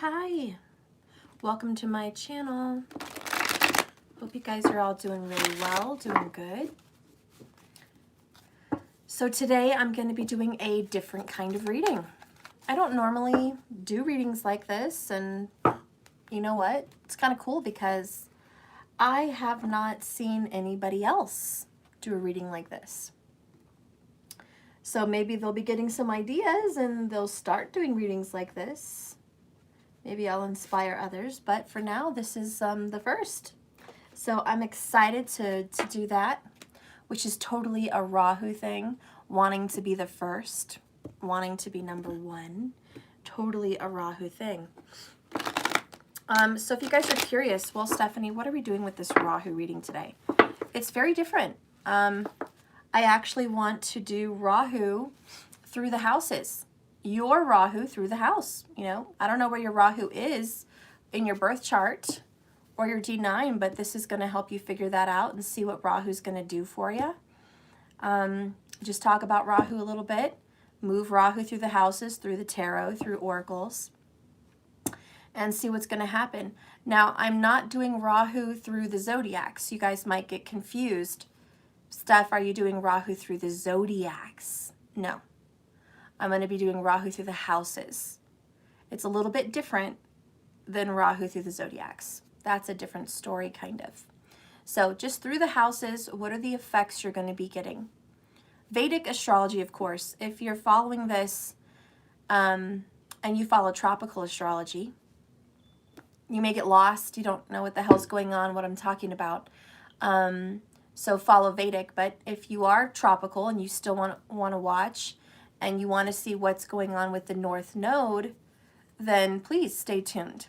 Hi. Welcome to my channel. Hope you guys are all doing really well, doing good. So today I'm going to be doing a different kind of reading. I don't normally do readings like this, and you know what? It's kind of cool because I have not seen anybody else do a reading like this. So maybe they'll be getting some ideas and they'll start doing readings like this. Maybe I'll inspire others, but for now, this is the first. So I'm excited to do that, which is totally a Rahu thing, wanting to be the first, wanting to be number one, totally a Rahu thing. So if you guys are curious, well, Stephanie, what are we doing with this Rahu reading today? It's very different. I actually want to do Rahu through the houses. Your Rahu through the house. You know, I don't know where your Rahu is in your birth chart or your D9, but this is going to help you figure that out and see what Rahu's going to do for you. Just talk about Rahu a little bit. Move Rahu through the houses, through the tarot, through oracles, and see what's going to happen. Now, I'm not doing Rahu through the zodiacs. You guys might get confused. Steph, are you doing Rahu through the zodiacs? No. I'm going to be doing Rahu through the houses. It's a little bit different than Rahu through the zodiacs. That's a different story, kind of. So just through the houses, what are the effects you're going to be getting? Vedic astrology, of course. If you're following this and you follow tropical astrology, you may get lost. You don't know what the hell's going on, what I'm talking about. So follow Vedic. But if you are tropical and you still want to watch, and you want to see what's going on with the North Node, then please stay tuned.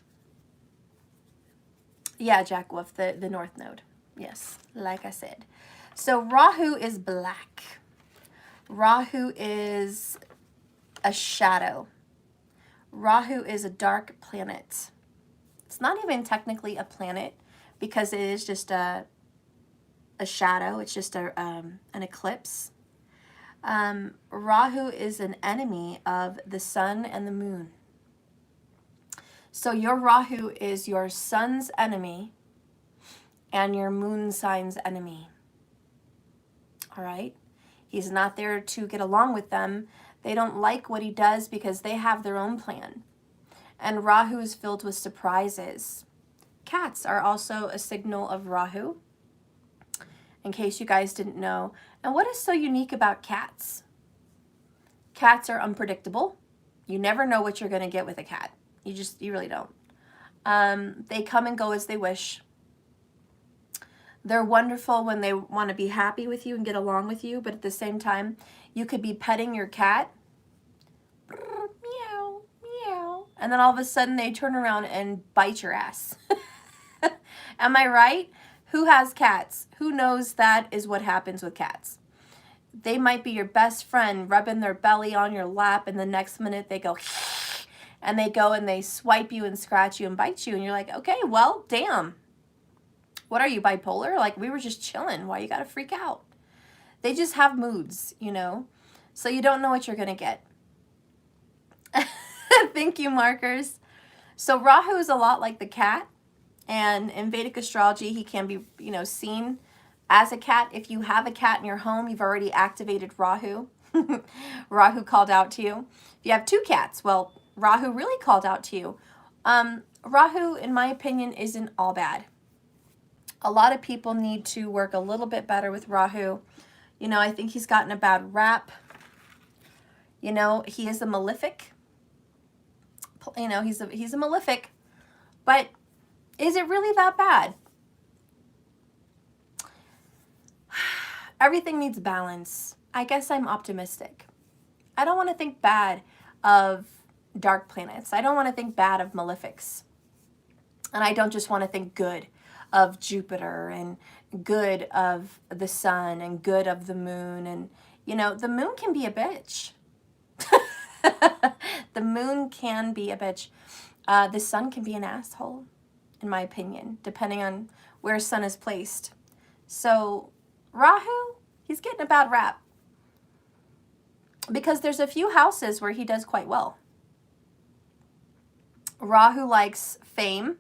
Yeah, Jack Wolf, the North Node. Yes, like I said. So Rahu is black. Rahu is a shadow. Rahu is a dark planet. It's not even technically a planet because it is just a shadow. It's just an eclipse. Rahu is an enemy of the sun and the moon. So your Rahu is your sun's enemy and your moon sign's enemy. All right? He's not there to get along with them. They don't like what he does because they have their own plan. And Rahu is filled with surprises. Cats are also a signal of Rahu, in case you guys didn't know. And what is so unique about cats? Cats are unpredictable. You never know what you're going to get with a cat. You really don't. They come and go as they wish. They're wonderful when they want to be happy with you and get along with you, but at the same time, you could be petting your cat, meow, meow, and then all of a sudden they turn around and bite your ass. Am I right? Who has cats? Who knows that is what happens with cats? They might be your best friend, rubbing their belly on your lap, and the next minute they go, and they swipe you and scratch you and bite you, and you're like, okay, well, damn. What are you, bipolar? Like, we were just chilling. Why you gotta freak out? They just have moods, you know? So you don't know what you're gonna get. Thank you, markers. So Rahu is a lot like the cat. And in Vedic astrology, he can be, you know, seen as a cat. If you have a cat in your home, you've already activated Rahu. Rahu called out to you. If you have two cats, well, Rahu really called out to you. Rahu, in my opinion, isn't all bad. A lot of people need to work a little bit better with Rahu. You know, I think he's gotten a bad rap. You know, he is a malefic. You know, he's a malefic. But is it really that bad? Everything needs balance. I guess I'm optimistic. I don't want to think bad of dark planets. I don't want to think bad of malefics. And I don't just want to think good of Jupiter and good of the sun and good of the moon. And, you know, the moon can be a bitch. The moon can be a bitch. The sun can be an asshole, in my opinion, depending on where sun is placed. So Rahu, he's getting a bad rap because there's a few houses where he does quite well. Rahu likes fame.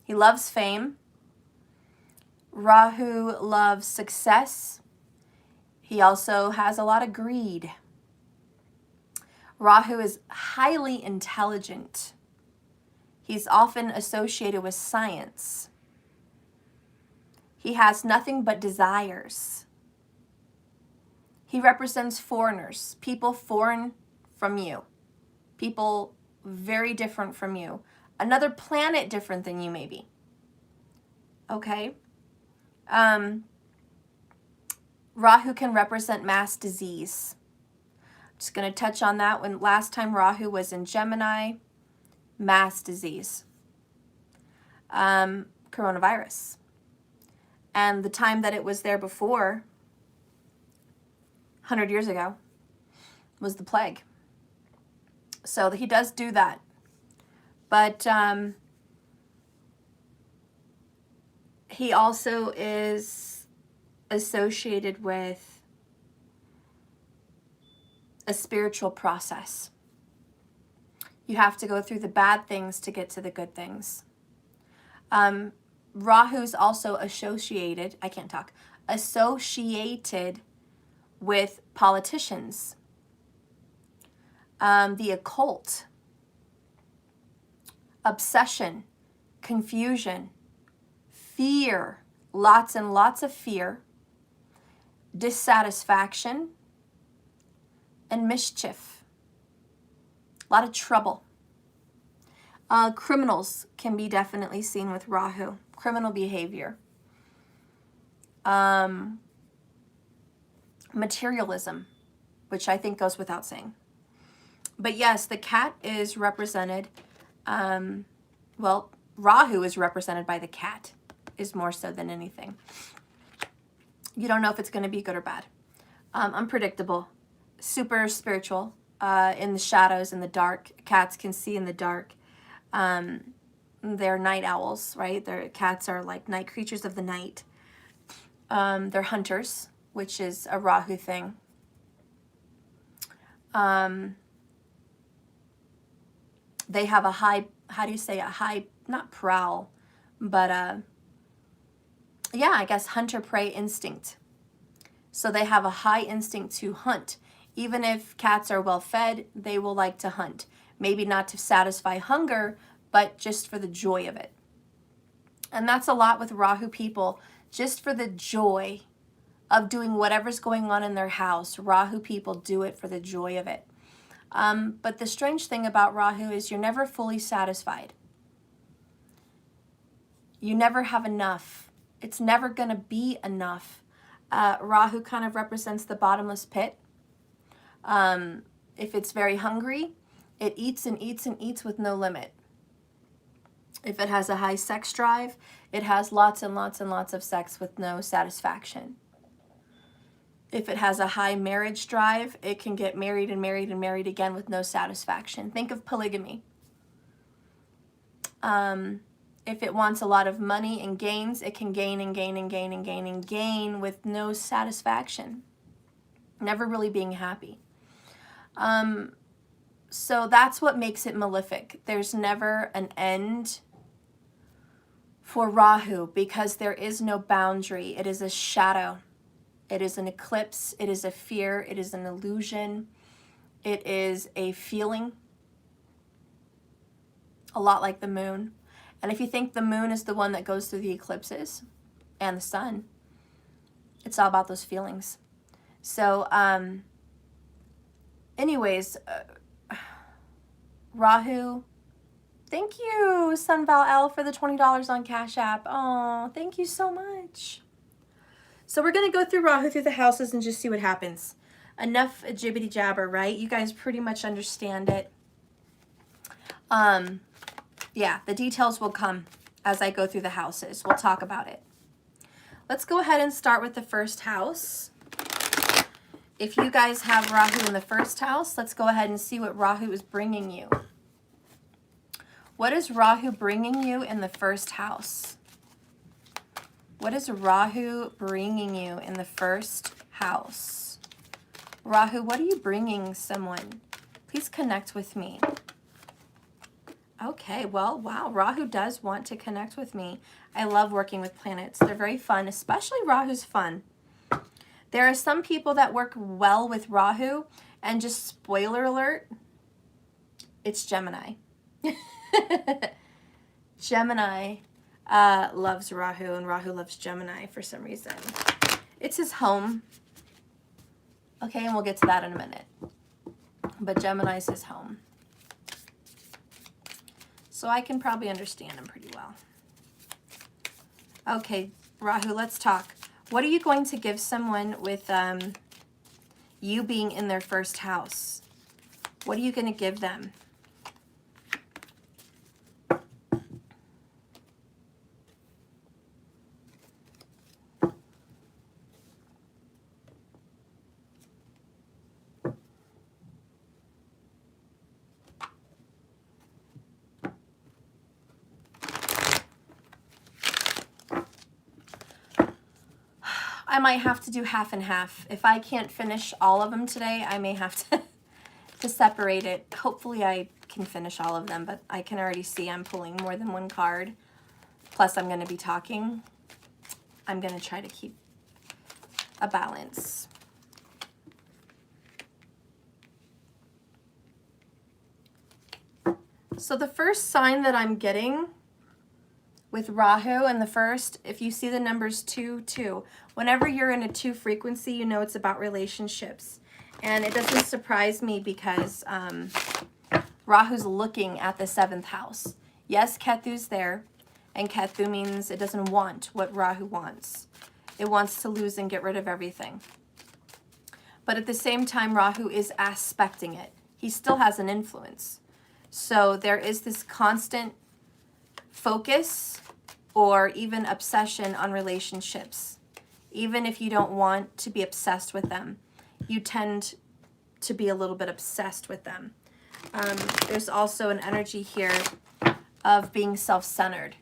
He loves fame. Rahu loves success. He also has a lot of greed. Rahu is highly intelligent. He's often associated with science. He has nothing but desires. He represents foreigners, people foreign from you, people very different from you, another planet different than you maybe. Okay? Rahu can represent mass disease. Just going to touch on that. When last time Rahu was in Gemini, mass disease, coronavirus. And the time that it was there before, 100 years ago, was the plague. So he does do that. But he also is associated with a spiritual process. You have to go through the bad things to get to the good things. Rahu's also associated with politicians, the occult, obsession, confusion, fear, lots and lots of fear, dissatisfaction, and mischief. A lot of trouble. Criminals can be definitely seen with Rahu. Criminal behavior. Materialism, which I think goes without saying. But yes, the cat is represented, well, Rahu is represented by the cat, is more so than anything. You don't know if it's going to be good or bad. Unpredictable. Super spiritual, in the shadows, in the dark. Cats can see in the dark. They're night owls, right? Cats are like night creatures of the night. They're hunters, which is a Rahu thing. They have a high, not prowl, but yeah, I guess hunter-prey instinct. So they have a high instinct to hunt. Even if cats are well fed, they will like to hunt. Maybe not to satisfy hunger, but just for the joy of it. And that's a lot with Rahu people, just for the joy of doing whatever's going on in their house. Rahu people do it for the joy of it. But the strange thing about Rahu is you're never fully satisfied. You never have enough. It's never going to be enough. Rahu kind of represents the bottomless pit. If it's very hungry, it eats and eats and eats with no limit. If it has a high sex drive, it has lots and lots and lots of sex with no satisfaction. If it has a high marriage drive, it can get married and married and married again with no satisfaction. Think of polygamy. If it wants a lot of money and gains, it can gain and gain and gain and gain and gain with no satisfaction. Never really being happy. So that's what makes it malefic. There's never an end for Rahu because there is no boundary. It is a shadow. It is an eclipse. It is a fear. It is an illusion. It is a feeling. A lot like the moon. And if you think the moon is the one that goes through the eclipses and the sun, it's all about those feelings. So, anyways, Rahu, thank you, Sunval L, for the $20 on Cash App. Oh, thank you so much. So we're going to go through Rahu through the houses and just see what happens. Enough jibbity jabber, right? You guys pretty much understand it. Yeah, the details will come as I go through the houses. We'll talk about it. Let's go ahead and start with the first house. If you guys have Rahu in the first house, let's go ahead and see what Rahu is bringing you. What is Rahu bringing you in the first house? What is Rahu bringing you in the first house? Rahu, what are you bringing someone? Please connect with me. Okay, well, wow, Rahu does want to connect with me. I love working with planets. They're very fun, especially Rahu's fun. There are some people that work well with Rahu, and just spoiler alert, it's Gemini. Gemini loves Rahu, and Rahu loves Gemini for some reason. It's his home. Okay, and we'll get to that in a minute. But Gemini's his home. So I can probably understand him pretty well. Okay, Rahu, let's talk. What are you going to give someone with you being in their first house? What are you going to give them? I might have to do half and half. If I can't finish all of them today, I may have to separate it. Hopefully I can finish all of them, but I can already see I'm pulling more than one card. Plus I'm going to be talking. I'm going to try to keep a balance. So the first sign that I'm getting with Rahu, and the first, if you see the numbers 2, 2, whenever you're in a 2 frequency, you know it's about relationships. And it doesn't surprise me because Rahu's looking at the 7th house. Yes, Ketu's there, and Ketu means it doesn't want what Rahu wants. It wants to lose and get rid of everything. But at the same time, Rahu is aspecting it. He still has an influence. So there is this constant focus or even obsession on relationships. Even if you don't want to be obsessed with them, you tend to be a little bit obsessed with them. There's also an energy here of being self-centered.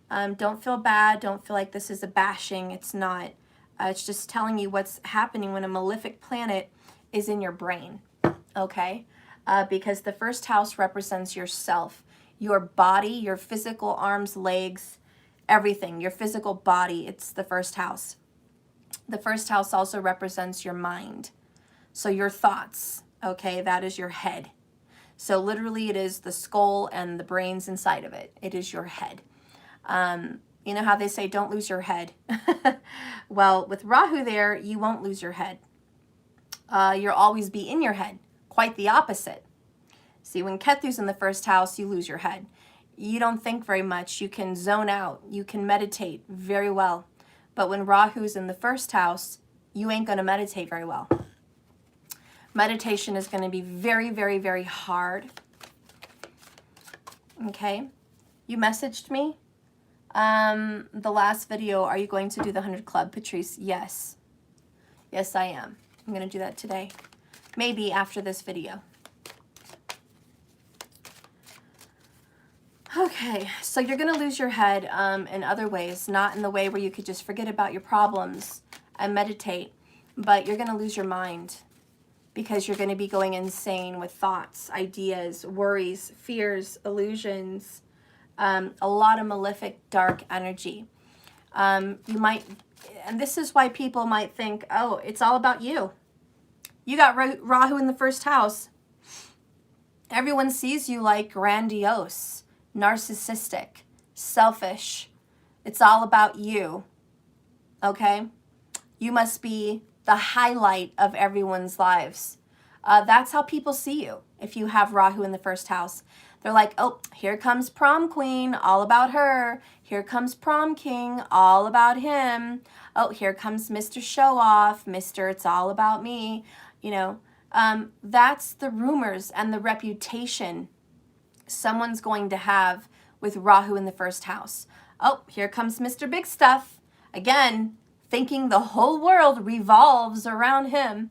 Don't feel bad. Don't feel like this is a bashing. It's not. It's just telling you what's happening when a malefic planet is in your brain, okay? Because the first house represents yourself, your body, your physical arms, legs, everything, your physical body. It's the first house. The first house also represents your mind. So your thoughts, okay, that is your head. So literally it is the skull and the brains inside of it. It is your head. You know how they say don't lose your head? Well, with Rahu there, you won't lose your head. You'll always be in your head. Quite the opposite. See, when Ketu's in the first house, you lose your head. You don't think very much. You can zone out. You can meditate very well. But when Rahu's in the first house, you ain't going to meditate very well. Meditation is going to be very, very, very hard. Okay? You messaged me the last video, are you going to do the 100 Club, Patrice? Yes. Yes, I am. I'm going to do that today. Maybe after this video. Okay, so you're going to lose your head in other ways, not in the way where you could just forget about your problems and meditate, but you're going to lose your mind because you're going to be going insane with thoughts, ideas, worries, fears, illusions, a lot of malefic, dark energy. You might, and this is why people might think, oh, it's all about you. You got Rahu in the first house. Everyone sees you like grandiose, narcissistic, selfish. It's all about you, okay? You must be the highlight of everyone's lives. That's how people see you if you have Rahu in the first house. They're like, oh, here comes prom queen, all about her. Here comes prom king, all about him. Oh, here comes Mr. Show Off, Mr. It's all about me. You know, that's the rumors and the reputation someone's going to have with Rahu in the first house. Oh, here comes Mr. Big Stuff. Again, thinking the whole world revolves around him.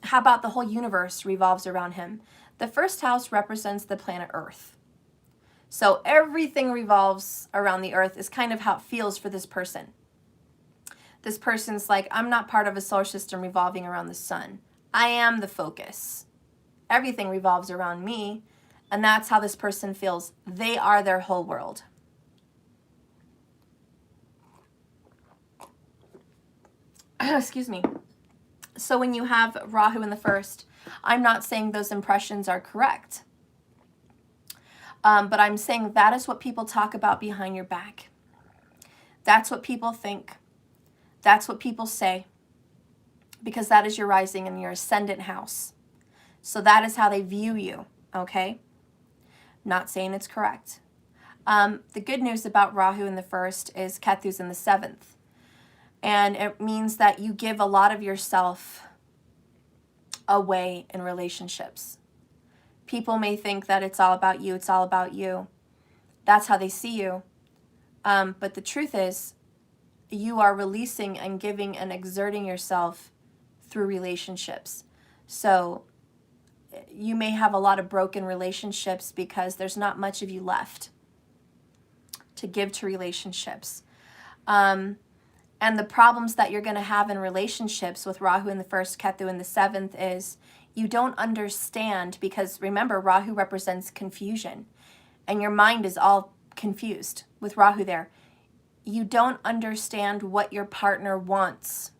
How about the whole universe revolves around him? The first house represents the planet Earth. So everything revolves around the Earth is kind of how it feels for this person. This person's like, I'm not part of a solar system revolving around the sun. I am the focus. Everything revolves around me. And that's how this person feels. They are their whole world. Excuse me. So when you have Rahu in the first, I'm not saying those impressions are correct. But I'm saying that is what people talk about behind your back. That's what people think. That's what people say. Because that is your rising in your ascendant house. So that is how they view you, okay? Not saying it's correct. The good news about Rahu in the first is Ketu's in the seventh. And it means that you give a lot of yourself away in relationships. People may think that it's all about you, it's all about you. That's how they see you. But the truth is, you are releasing and giving and exerting yourself through relationships. So you may have a lot of broken relationships because there's not much of you left to give to relationships. And the problems that you're going to have in relationships with Rahu in the first, Ketu in the seventh is you don't understand, because remember, Rahu represents confusion and your mind is all confused with Rahu there. You don't understand what your partner wants.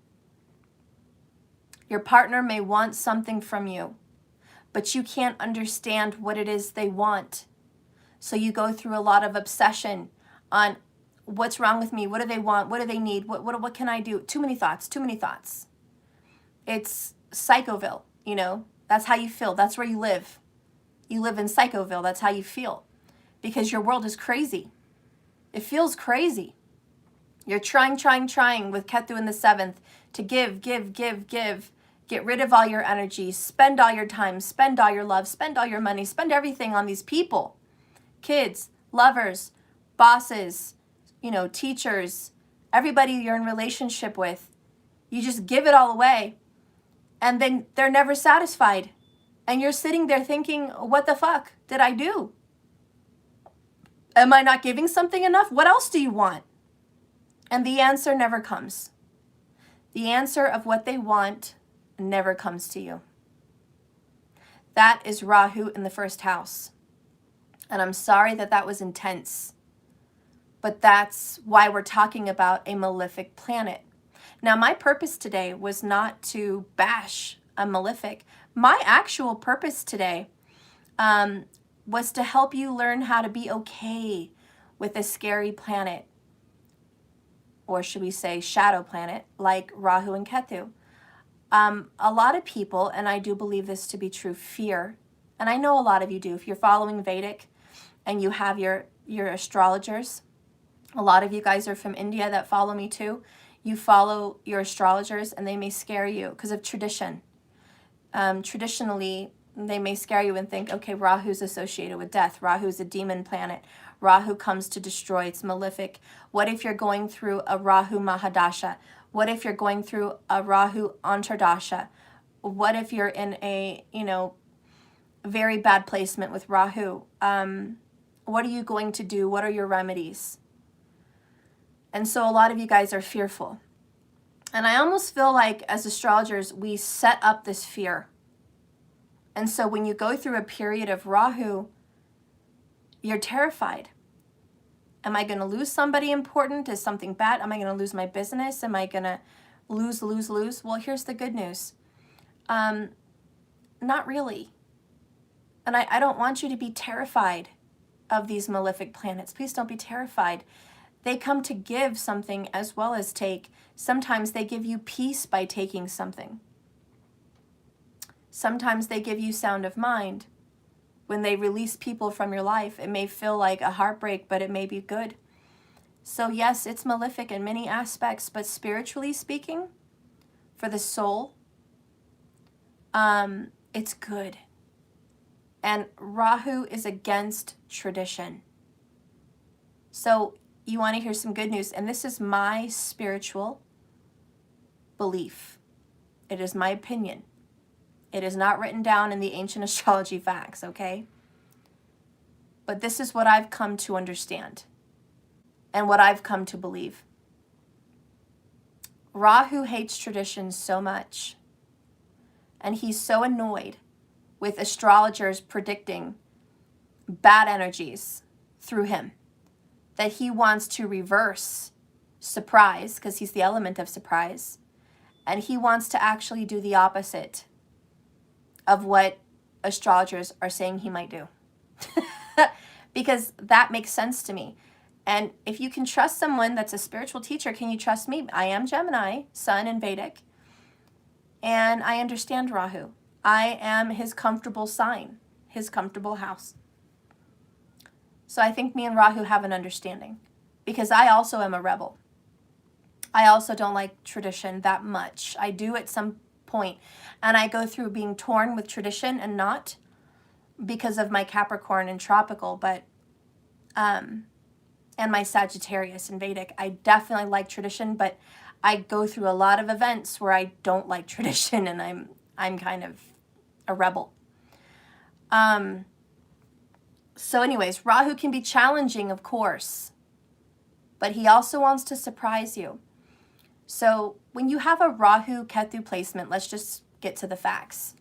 Your partner may want something from you, but you can't understand what it is they want. So you go through a lot of obsession on what's wrong with me, what do they want, what do they need, what can I do? Too many thoughts, too many thoughts. It's Psychoville, you know, that's how you feel, that's where you live. You live in Psychoville, that's how you feel. Because your world is crazy. It feels crazy. You're trying with Ketu in the seventh to give. Get rid of all your energy, spend all your time, spend all your love, spend all your money, spend everything on these people. Kids, lovers, bosses, you know, teachers, everybody you're in relationship with. You just give it all away. And then they're never satisfied. And you're sitting there thinking, what the fuck did I do? Am I not giving something enough? What else do you want? And the answer never comes. The answer of what they want never comes to you. That is Rahu in the first house. And I'm sorry that that was intense. But that's why we're talking about a malefic planet. Now, my purpose today was not to bash a malefic. My actual purpose today was to help you learn how to be okay with a scary planet. Or should we say shadow planet, like Rahu and Ketu. A lot of people, and I do believe this to be true, fear, and I know a lot of you do, if you're following Vedic and you have your astrologers, a lot of you guys are from India that follow me too, you follow your astrologers and they may scare you because of tradition. Traditionally, they may scare you and think, okay, Rahu's associated with death. Rahu's a demon planet. Rahu comes to destroy. It's malefic. What if you're going through a Rahu Mahadasha? What if you're going through a Rahu Antardasha? What if you're in a, you know, very bad placement with Rahu? What are you going to do? What are your remedies? And so a lot of you guys are fearful. And I almost feel like as astrologers, we set up this fear. And so when you go through a period of Rahu, you're terrified. Am I going to lose somebody important? Is something bad? Am I going to lose my business? Am I going to lose? Well, here's the good news. Not really. And I don't want you to be terrified of these malefic planets. Please don't be terrified. They come to give something as well as take. Sometimes they give you peace by taking something. Sometimes they give you sound of mind. When they release people from your life, it may feel like a heartbreak, but it may be good. So yes, it's malefic in many aspects, but spiritually speaking, for the soul, it's good. And Rahu is against tradition. So you want to hear some good news, and this is my spiritual belief. It is my opinion. It is not written down in the ancient astrology facts, okay? But this is what I've come to understand and what I've come to believe. Rahu hates tradition so much, and he's so annoyed with astrologers predicting bad energies through him, that he wants to reverse surprise, because he's the element of surprise, and he wants to actually do the opposite of what astrologers are saying he might do. Because that makes sense to me. And if you can trust someone that's a spiritual teacher, can you trust me? I am Gemini, Sun in Vedic, and I understand Rahu. I am his comfortable sign, his comfortable house. So I think me and Rahu have an understanding, because I also am a rebel. I also don't like tradition that much. I do at some point, and I go through being torn with tradition and not, because of my Capricorn and tropical, but and my Sagittarius and Vedic. I definitely like tradition, but I go through a lot of events where I don't like tradition, and I'm kind of a rebel. So anyways, Rahu can be challenging, of course, but he also wants to surprise you. So when you have a Rahu Ketu placement, let's just get to the facts.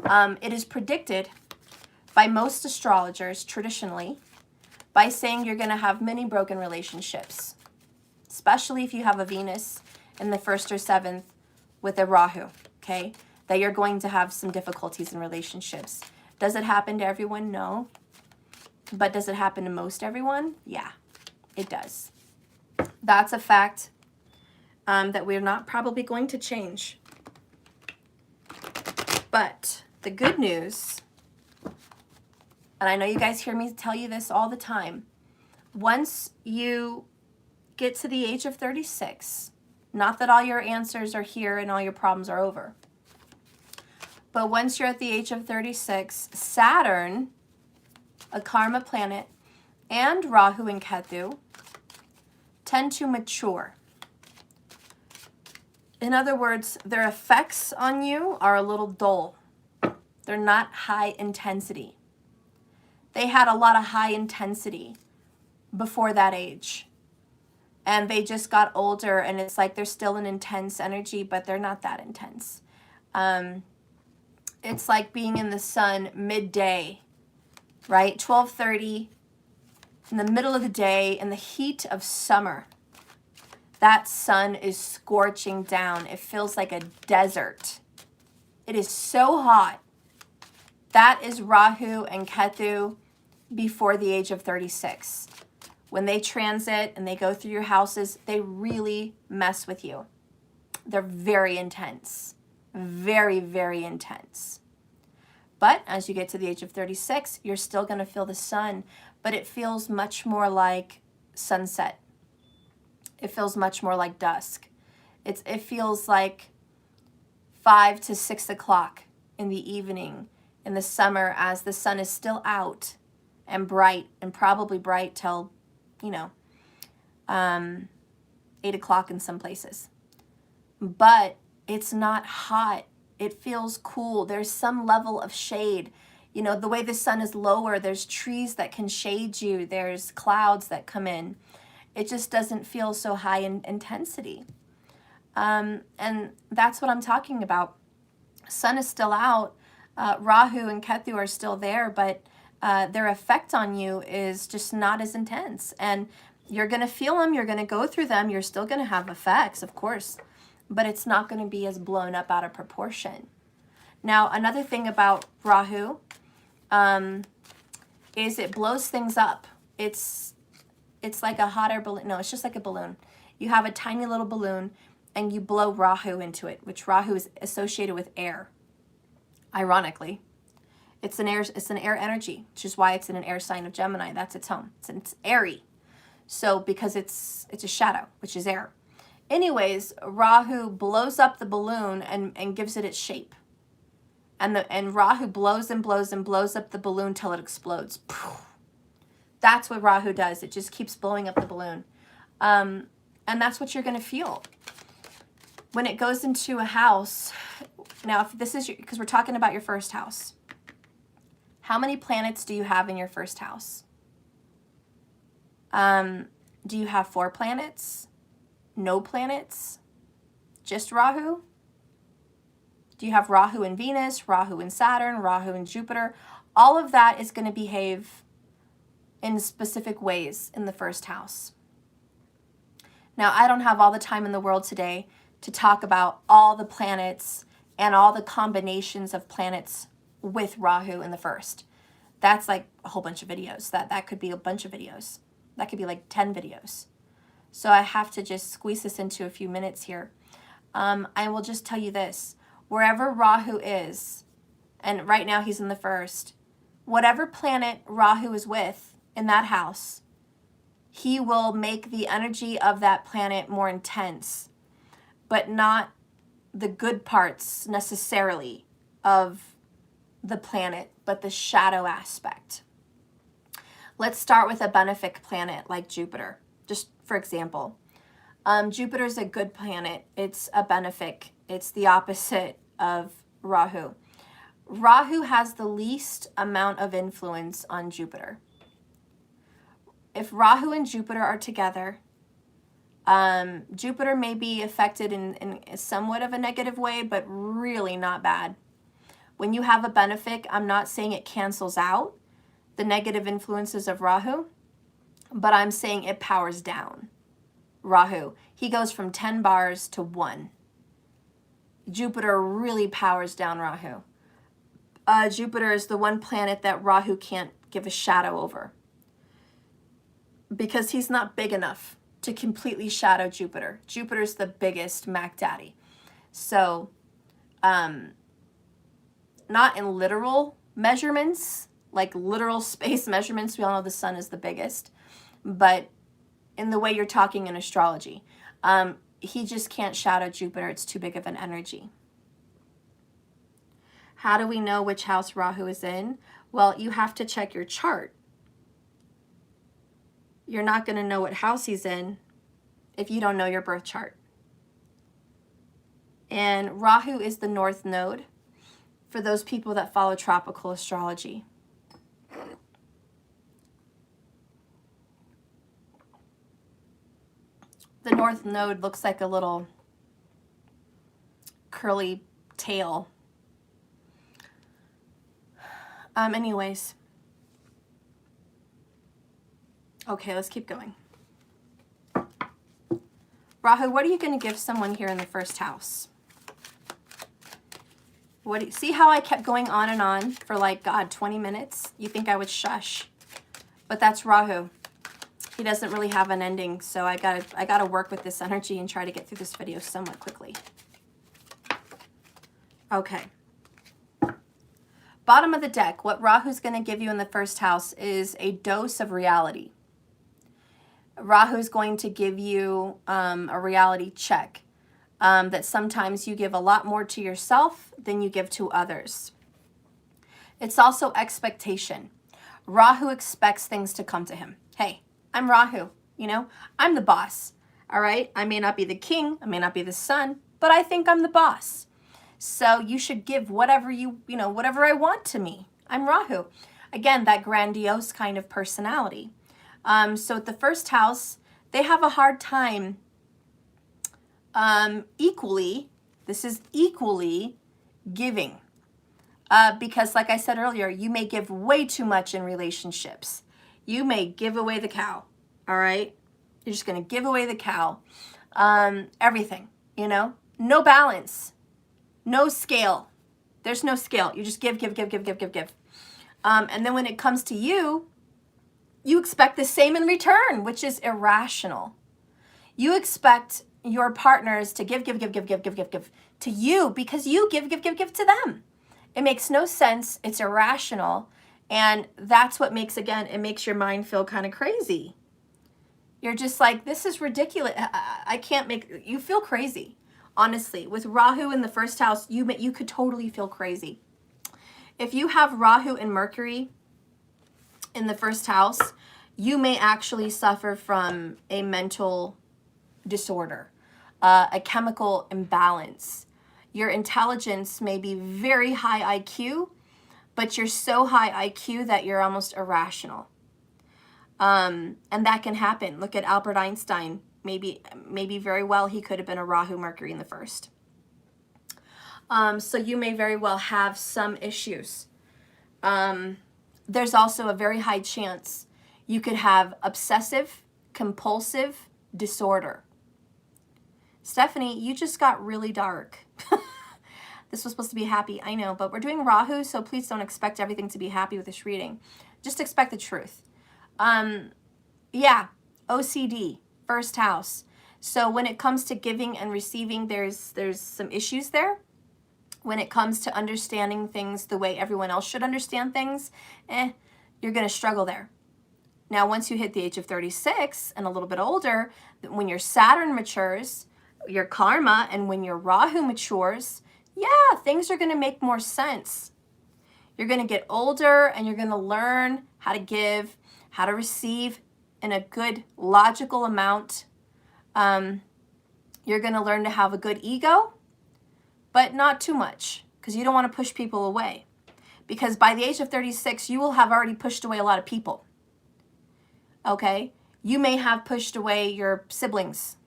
It is predicted by most astrologers traditionally by saying you're going to have many broken relationships, especially if you have a Venus in the 1st or 7th with a Rahu, okay? That you're going to have some difficulties in relationships. Does it happen to everyone? No. But does it happen to most everyone? Yeah, it does. That's a fact that we're not probably going to change. But the good news, and I know you guys hear me tell you this all the time, once you get to the age of 36, not that all your answers are here and all your problems are over, but once you're at the age of 36, Saturn, a karma planet, and Rahu and Ketu tend to mature. In other words, their effects on you are a little dull. They're not high intensity. They had a lot of high intensity before that age. And they just got older, and it's like they're still an intense energy, but they're not that intense. It's like being in the sun midday, right? 12:30, in the middle of the day, in the heat of summer. That sun is scorching down. It feels like a desert. It is so hot. That is Rahu and Ketu before the age of 36. When they transit and they go through your houses, they really mess with you. They're very intense. Very, very intense. But as you get to the age of 36, you're still going to feel the sun, but it feels much more like sunset. It feels much more like dusk. It feels like 5 to 6 o'clock in the evening in the summer, as the sun is still out and bright, and probably bright till, 8 o'clock in some places. But it's not hot. It feels cool. There's some level of shade. The way the sun is lower, there's trees that can shade you. There's clouds that come in. It just doesn't feel so high in intensity. And that's what I'm talking about. Sun is still out. Rahu and Ketu are still there, but their effect on you is just not as intense. And you're going to feel them. You're going to go through them. You're still going to have effects, of course, but it's not going to be as blown up out of proportion. Now, another thing about Rahu is it blows things up. It's like a hot air balloon. No, it's just like a balloon. You have a tiny little balloon and you blow Rahu into it, which Rahu is associated with air. Ironically, it's an air energy, which is why it's in an air sign of Gemini. That's its home. It's airy. So because it's a shadow, which is air. Anyways, Rahu blows up the balloon and gives it its shape. And Rahu blows and blows and blows up the balloon till it explodes. That's what Rahu does. It just keeps blowing up the balloon. And that's what you're going to feel. When it goes into a house, now if this is, because we're talking about your first house. How many planets do you have in your first house? Do you have 4 planets? No planets? Just Rahu? Do you have Rahu and Venus, Rahu and Saturn, Rahu and Jupiter? All of that is going to behave in specific ways in the first house. Now, I don't have all the time in the world today to talk about all the planets and all the combinations of planets with Rahu in the first. That's like a whole bunch of videos. That could be a bunch of videos. That could be like 10 videos. So I have to just squeeze this into a few minutes here. I will just tell you this. Wherever Rahu is, and right now he's in the first, whatever planet Rahu is with in that house, he will make the energy of that planet more intense, but not the good parts necessarily of the planet, but the shadow aspect. Let's start with a benefic planet like Jupiter, just for example. Jupiter is a good planet. It's a benefic. It's the opposite of Rahu. Rahu has the least amount of influence on Jupiter. If Rahu and Jupiter are together, Jupiter may be affected in somewhat of a negative way, but really not bad. When you have a benefic, I'm not saying it cancels out the negative influences of Rahu, but I'm saying it powers down Rahu. He goes from 10 bars to 1. Jupiter really powers down Rahu. Jupiter is the one planet that Rahu can't give a shadow over because he's not big enough to completely shadow Jupiter. Jupiter's the biggest Mac Daddy. So, not in literal measurements, like literal space measurements. We all know the sun is the biggest, but in the way you're talking in astrology, he just can't shadow Jupiter. It's too big of an energy. How do we know which house Rahu is in? Well, you have to check your chart. You're not going to know what house he's in if you don't know your birth chart. And Rahu is the north node for those people that follow tropical astrology. The north node looks like a little curly tail. Anyways. Okay, let's keep going. Rahu, what are you going to give someone here in the first house? See how I kept going on and on for like, God, 20 minutes? You think I would shush? But that's Rahu. He doesn't really have an ending, so I gotta work with this energy and try to get through this video somewhat quickly. Okay. Bottom of the deck, what Rahu's going to give you in the first house is a dose of reality. Rahu's going to give you a reality check that sometimes you give a lot more to yourself than you give to others. It's also expectation. Rahu expects things to come to him. Hey, I'm Rahu, you know, I'm the boss, all right? I may not be the king, I may not be the sun, but I think I'm the boss. So you should give whatever whatever I want to me. I'm Rahu. Again, that grandiose kind of personality. So at the first house, they have a hard time equally giving. Because like I said earlier, you may give way too much in relationships. You may give away the cow, all right? You're just going to give away the cow. Everything, you know? No balance. No scale. There's no scale. You just give. And then when it comes to you, you expect the same in return, which is irrational. You expect your partners to give to you because you give to them. It makes no sense. It's irrational. And that's what makes, again, it makes your mind feel kind of crazy. You're just like, this is ridiculous. I can't make, you feel crazy. Honestly, with Rahu in the first house, you could totally feel crazy. If you have Rahu and Mercury in the first house, you may actually suffer from a mental disorder, a chemical imbalance. Your intelligence may be very high IQ, but you're so high IQ that you're almost irrational. And that can happen. Look at Albert Einstein. Maybe very well he could have been a Rahu Mercury in the first. So you may very well have some issues. There's also a very high chance you could have obsessive compulsive disorder. Stephanie, you just got really dark. This was supposed to be happy, I know, but we're doing Rahu, so please don't expect everything to be happy with this reading. Just expect the truth. Yeah, OCD, first house. So when it comes to giving and receiving, there's some issues there. When it comes to understanding things the way everyone else should understand things, you're going to struggle there. Now, once you hit the age of 36 and a little bit older, when your Saturn matures, your karma, and when your Rahu matures, yeah, things are going to make more sense. You're going to get older and you're going to learn how to give, how to receive in a good logical amount. You're going to learn to have a good ego, but not too much, because you don't want to push people away. Because by the age of 36, you will have already pushed away a lot of people. Okay? You may have pushed away your siblings.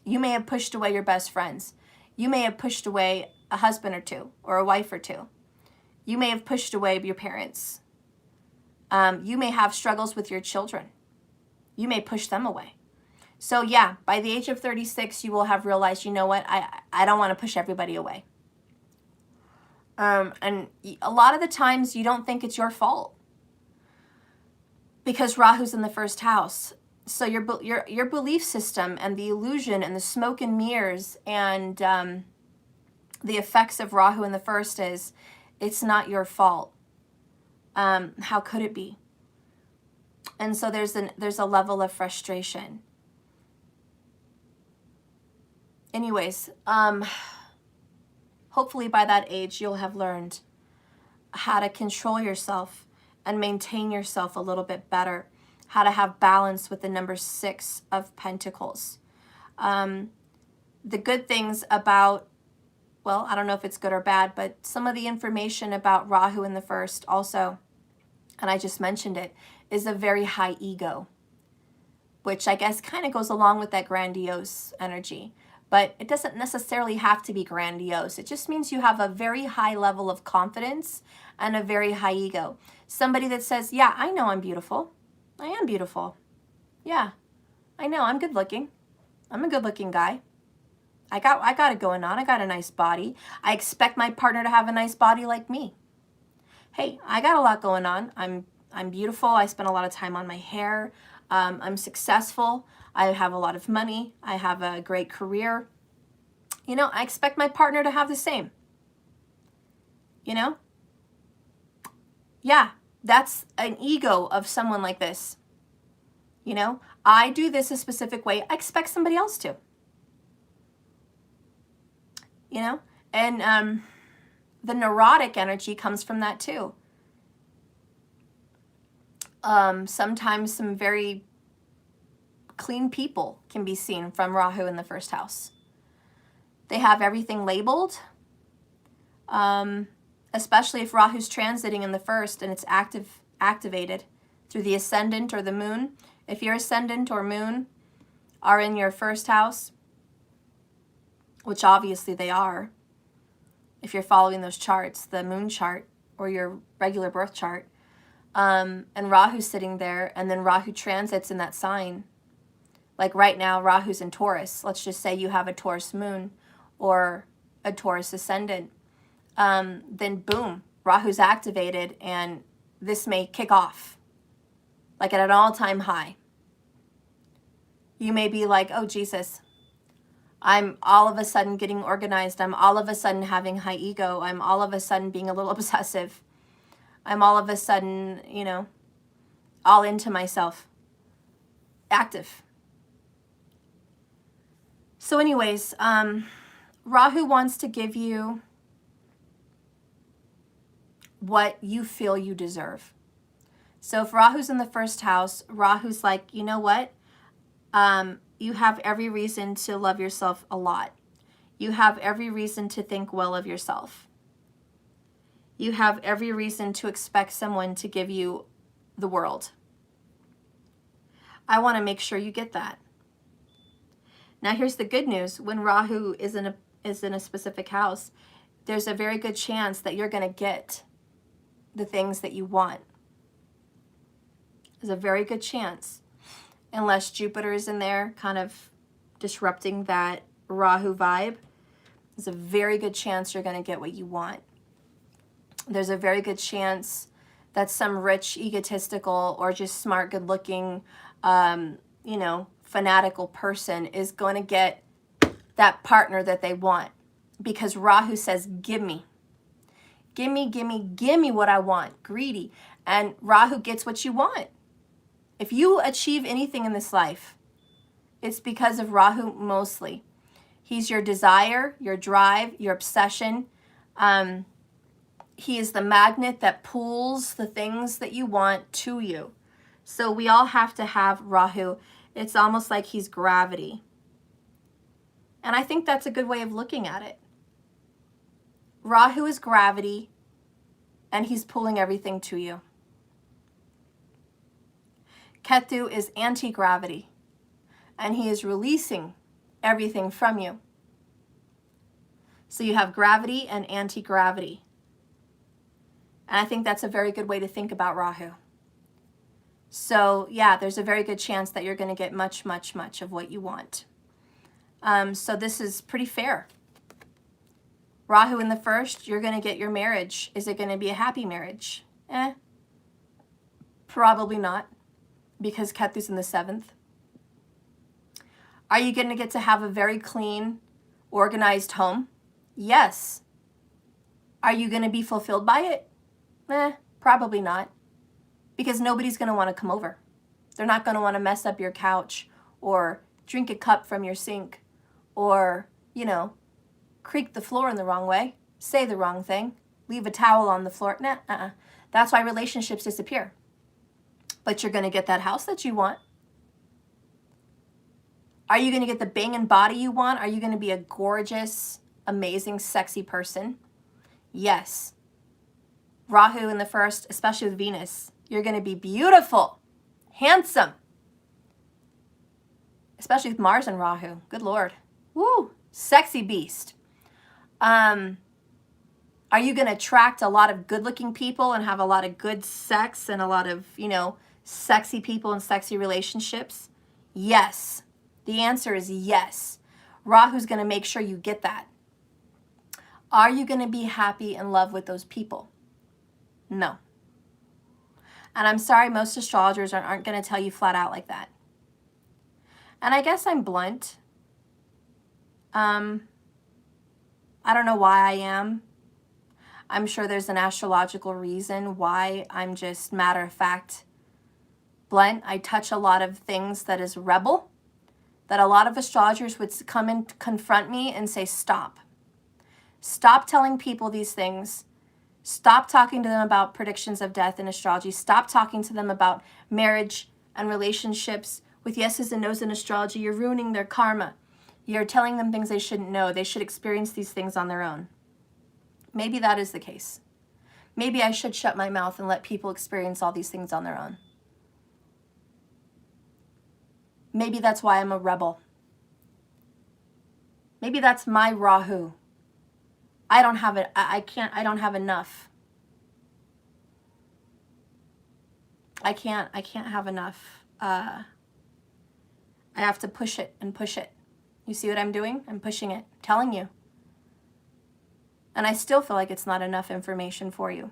You may have pushed away your best friends. You may have pushed away a husband or two, or a wife or two. You may have pushed away your parents. You may have struggles with your children. You may push them away. So yeah, by the age of 36, you will have realized, you know what, I don't want to push everybody away. And a lot of the times you don't think it's your fault, because Rahu's in the first house. So your belief system and the illusion and the smoke and mirrors and the effects of Rahu in the first is, it's not your fault. How could it be? And so there's a level of frustration. Anyways, hopefully by that age you'll have learned how to control yourself and maintain yourself a little bit better, how to have balance with the number 6 of Pentacles. The good things about, well, I don't know if it's good or bad, but some of the information about Rahu in the first also, and I just mentioned it, is a very high ego, which I guess kind of goes along with that grandiose energy. But it doesn't necessarily have to be grandiose. It just means you have a very high level of confidence and a very high ego. Somebody that says, yeah, I know I'm beautiful. I am beautiful. Yeah, I know I'm good looking. I'm a good looking guy. I got it going on. I got a nice body. I expect my partner to have a nice body like me. Hey, I got a lot going on. I'm beautiful. I spend a lot of time on my hair. I'm successful. I have a lot of money. I have a great career. You know, I expect my partner to have the same. You know? Yeah, that's an ego of someone like this. You know, I do this a specific way. I expect somebody else to. You know? And the neurotic energy comes from that too. Sometimes some very clean people can be seen from Rahu in the first house. They have everything labeled, especially if Rahu's transiting in the first and it's activated through the ascendant or the moon. If your ascendant or moon are in your first house, which obviously they are, if you're following those charts, the moon chart or your regular birth chart, and Rahu's sitting there, and then Rahu transits in that sign. Like right now, Rahu's in Taurus. Let's just say you have a Taurus moon or a Taurus ascendant. Then boom, Rahu's activated, and this may kick off like at an all-time high. You may be like, oh Jesus, I'm all of a sudden getting organized. I'm all of a sudden having high ego. I'm all of a sudden being a little obsessive. I'm all of a sudden, you know, all into myself. Active. So anyways, Rahu wants to give you what you feel you deserve. So if Rahu's in the first house, Rahu's like, you know what? You have every reason to love yourself a lot. You have every reason to think well of yourself. You have every reason to expect someone to give you the world. I want to make sure you get that. Now here's the good news. When Rahu is in a specific house, there's a very good chance that you're going to get the things that you want. There's a very good chance, unless Jupiter is in there kind of disrupting that Rahu vibe, there's a very good chance you're going to get what you want. There's a very good chance that some rich, egotistical, or just smart, good-looking, you know, fanatical person is going to get that partner that they want. Because Rahu says, give me. Give me, give me, give me what I want. Greedy. And Rahu gets what you want. If you achieve anything in this life, it's because of Rahu mostly. He's your desire, your drive, your obsession. He is the magnet that pulls the things that you want to you. So we all have to have Rahu. It's almost like he's gravity. And I think that's a good way of looking at it. Rahu is gravity, and he's pulling everything to you. Ketu is anti-gravity, and he is releasing everything from you. So you have gravity and anti-gravity. And I think that's a very good way to think about Rahu. So yeah, there's a very good chance that you're going to get much, much, much of what you want. So this is pretty fair. Rahu in the first, you're going to get your marriage. Is it going to be a happy marriage? Probably not, because Ketu's in the 7th. Are you going to get to have a very clean, organized home? Yes. Are you going to be fulfilled by it? Probably not, because nobody's going to want to come over. They're not going to want to mess up your couch or drink a cup from your sink or, you know, creak the floor in the wrong way, say the wrong thing, leave a towel on the floor. That's why relationships disappear. But you're going to get that house that you want. Are you going to get the banging body you want? Are you going to be a gorgeous, amazing, sexy person? Yes. Rahu in the first, especially with Venus, you're going to be beautiful, handsome. Especially with Mars and Rahu. Good Lord. Woo! Sexy beast. Are you going to attract a lot of good-looking people and have a lot of good sex and a lot of, you know, sexy people and sexy relationships? Yes. The answer is yes. Rahu's going to make sure you get that. Are you going to be happy in love with those people? No. And I'm sorry, most astrologers aren't going to tell you flat out like that. And I guess I'm blunt. I don't know why I am. I'm sure there's an astrological reason why I'm just matter-of-fact blunt. I touch a lot of things that is rebel, that a lot of astrologers would come and confront me and say, stop. Stop telling people these things. Stop talking to them about predictions of death in astrology. Stop talking to them about marriage and relationships with yeses and nos in astrology. You're ruining their karma. You're telling them things they shouldn't know. They should experience these things on their own. Maybe that is the case. Maybe I should shut my mouth and let people experience all these things on their own. Maybe that's why I'm a rebel. Maybe that's my Rahu. I don't have it. I don't have enough. I can't have enough. I have to push it and push it. You see what I'm doing? I'm pushing it, telling you. And I still feel like it's not enough information for you.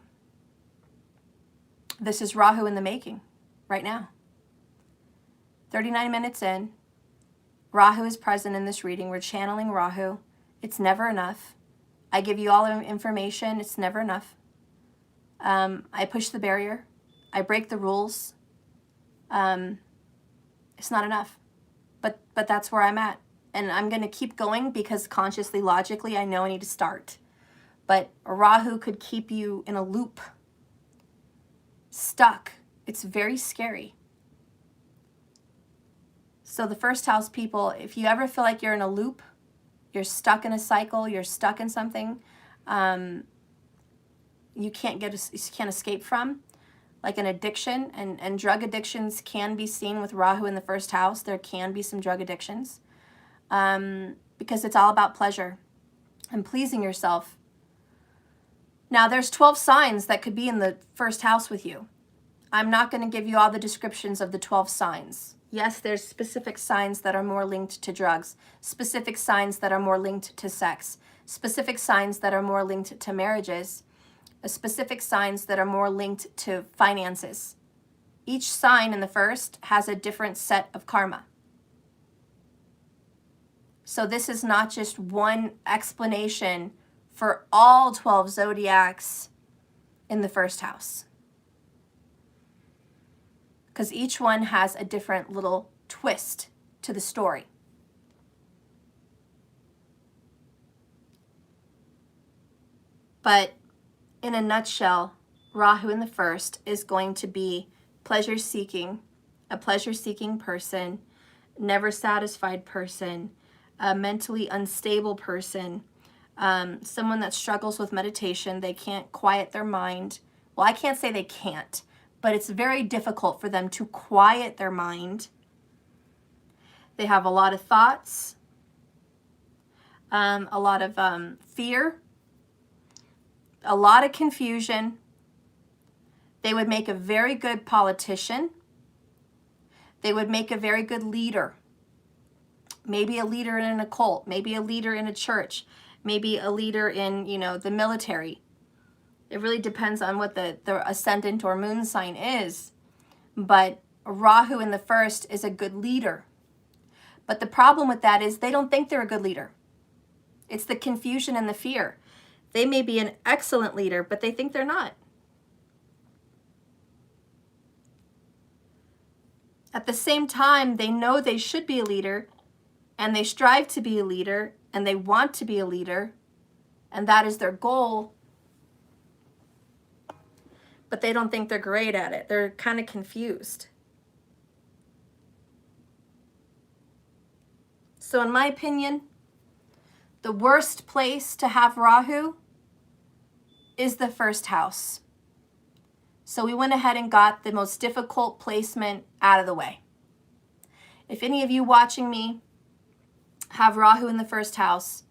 This is Rahu in the making right now. 39 minutes in, Rahu is present in this reading. We're channeling Rahu. It's never enough. I give you all the information. It's never enough. I push the barrier. I break the rules. It's not enough. But that's where I'm at. And I'm going to keep going because consciously, logically, I know I need to start. But Rahu could keep you in a loop. Stuck. It's very scary. So the first house people, if you ever feel like you're in a loop, you're stuck in a cycle, you're stuck in something you can't escape from, like an addiction, and drug addictions can be seen with Rahu in the first house. There can be some drug addictions because it's all about pleasure and pleasing yourself. Now, there's 12 signs that could be in the first house with you. I'm not going to give you all the descriptions of the 12 signs. Yes, there's specific signs that are more linked to drugs, specific signs that are more linked to sex, specific signs that are more linked to marriages, specific signs that are more linked to finances. Each sign in the first has a different set of karma. So this is not just one explanation for all 12 zodiacs in the first house, because each one has a different little twist to the story. But in a nutshell, Rahu in the first is going to be pleasure-seeking, a pleasure-seeking person, never satisfied person, a mentally unstable person, someone that struggles with meditation. They can't quiet their mind. Well, I can't say they can't, but it's very difficult for them to quiet their mind. They have a lot of thoughts, a lot of fear, a lot of confusion. They would make a very good politician. They would make a very good leader. Maybe a leader in a cult, maybe a leader in a church, maybe a leader in, the military. It really depends on what the ascendant or moon sign is. But Rahu in the first is a good leader. But the problem with that is they don't think they're a good leader. It's the confusion and the fear. They may be an excellent leader, but they think they're not. At the same time, they know they should be a leader, and they strive to be a leader, and they want to be a leader, and that is their goal, but they don't think they're great at it. They're kind of confused. So in my opinion, the worst place to have Rahu is the first house. So we went ahead and got the most difficult placement out of the way. If any of you watching me have Rahu in the first house,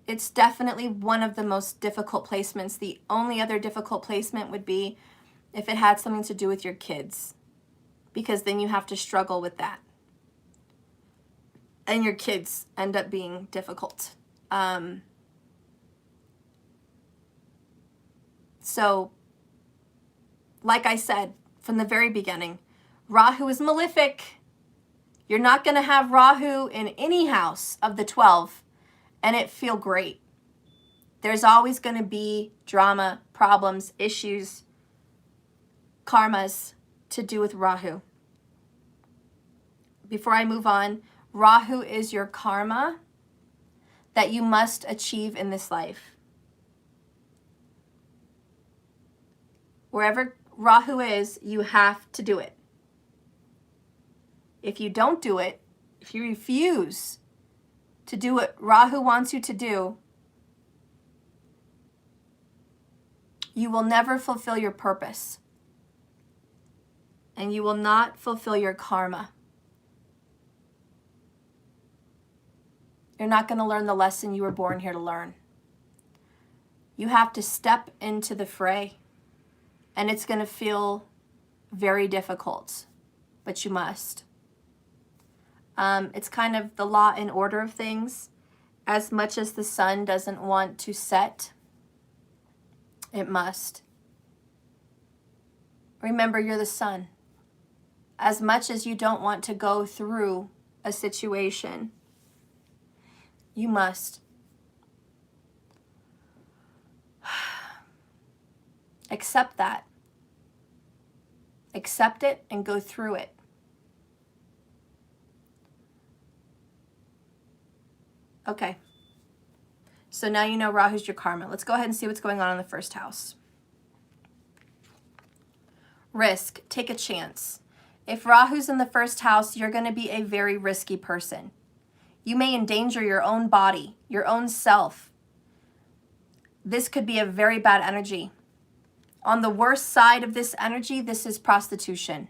it's definitely one of the most difficult placements. The only other difficult placement would be if it had something to do with your kids, because then you have to struggle with that. And your kids end up being difficult. So, like I said from the very beginning, Rahu is malefic. You're not going to have Rahu in any house of the 12 and it feel great. There's always going to be drama, problems, issues, karmas to do with Rahu. Before I move on, Rahu is your karma that you must achieve in this life. Wherever Rahu is, you have to do it. If you don't do it, if you refuse to do what Rahu wants you to do, you will never fulfill your purpose. And you will not fulfill your karma. You're not going to learn the lesson you were born here to learn. You have to step into the fray. And it's going to feel very difficult, but you must. It's kind of the law and order of things. As much as the sun doesn't want to set, it must. Remember, you're the sun. As much as you don't want to go through a situation, you must. Accept that. Accept it and go through it. Okay. So now you know Rahu's your karma. Let's go ahead and see what's going on in the first house. Risk. Take a chance. If Rahu's in the first house, you're going to be a very risky person. You may endanger your own body, your own self. This could be a very bad energy. On the worst side of this energy, this is prostitution.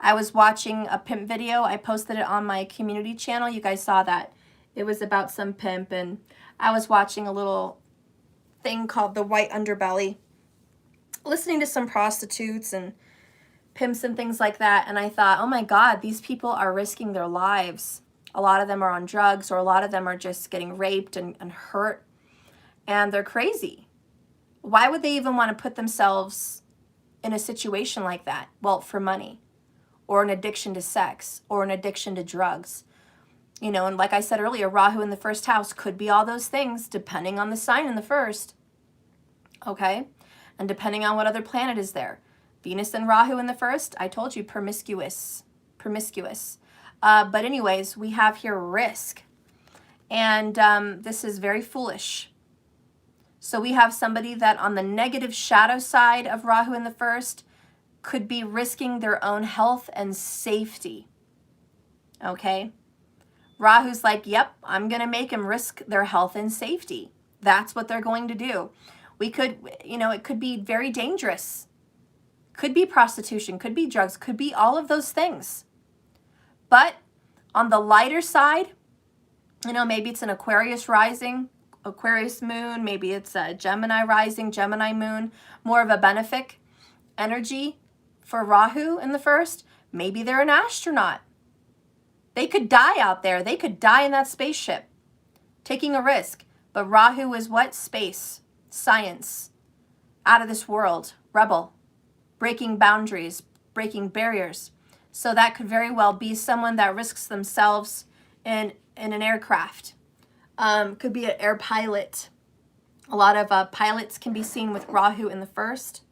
I was watching a pimp video. I posted it on my community channel. You guys saw that. It was about some pimp, and I was watching a little thing called the white underbelly, listening to some prostitutes and pimps and things like that. And I thought, oh my God, these people are risking their lives. A lot of them are on drugs, or a lot of them are just getting raped and hurt. And they're crazy. Why would they even want to put themselves in a situation like that? Well, for money, or an addiction to sex, or an addiction to drugs. You know, and like I said earlier, Rahu in the first house could be all those things, depending on the sign in the first. Okay? And depending on what other planet is there. Venus and Rahu in the first, I told you, promiscuous. But anyways, we have here risk. And this is very foolish. So we have somebody that on the negative shadow side of Rahu in the first could be risking their own health and safety. Okay? Rahu's like, yep, I'm going to make them risk their health and safety. That's what they're going to do. We could, you know, it could be very dangerous. Could be prostitution, could be drugs, could be all of those things. But on the lighter side, you know, maybe it's an Aquarius rising, Aquarius moon, maybe it's a Gemini rising, Gemini moon, more of a benefic energy for Rahu in the first. Maybe they're an astronaut. They could die out there. They could die in that spaceship, taking a risk. But Rahu is what? Space, science, out of this world, rebel, breaking boundaries, breaking barriers. So that could very well be someone that risks themselves in an aircraft. Could be an air pilot. A lot of pilots can be seen with Rahu in the first.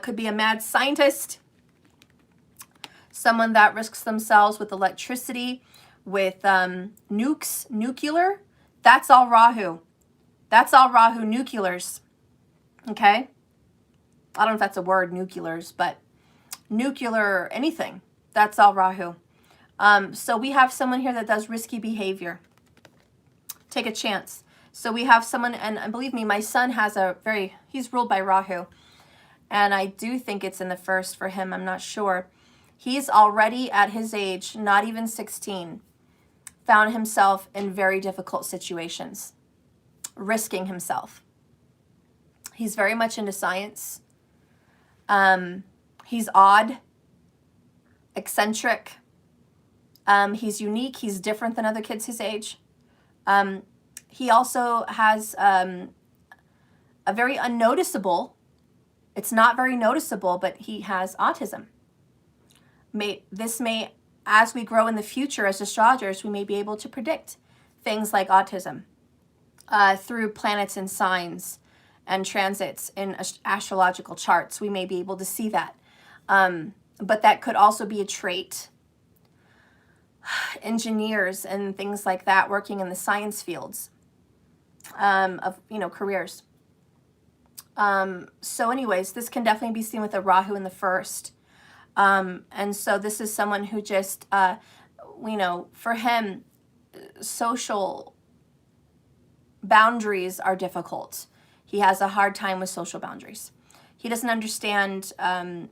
Could be a mad scientist. Someone that risks themselves with electricity, with nukes, nuclear. That's all Rahu. That's all Rahu, nuclears. Okay? I don't know if that's a word, nuclears, but nuclear anything. That's all Rahu. So we have someone here that does risky behavior. Take a chance. So we have someone, and believe me, my son has he's ruled by Rahu. And I do think it's in the first for him. I'm not sure. He's already at his age, not even 16, found himself in very difficult situations, risking himself. He's very much into science. He's odd, eccentric. He's unique. He's different than other kids his age. He also has a very unnoticeable, it's not very noticeable, but he has autism. This may, as we grow in the future as astrologers, we may be able to predict things like autism through planets and signs and transits in astrological charts. We may be able to see that. But that could also be a trait. Engineers and things like that working in the science fields of, you know, careers. So anyways, this can definitely be seen with a Rahu in the first. And so this is someone who just, you know, for him, social boundaries are difficult. He has a hard time with social boundaries. He doesn't understand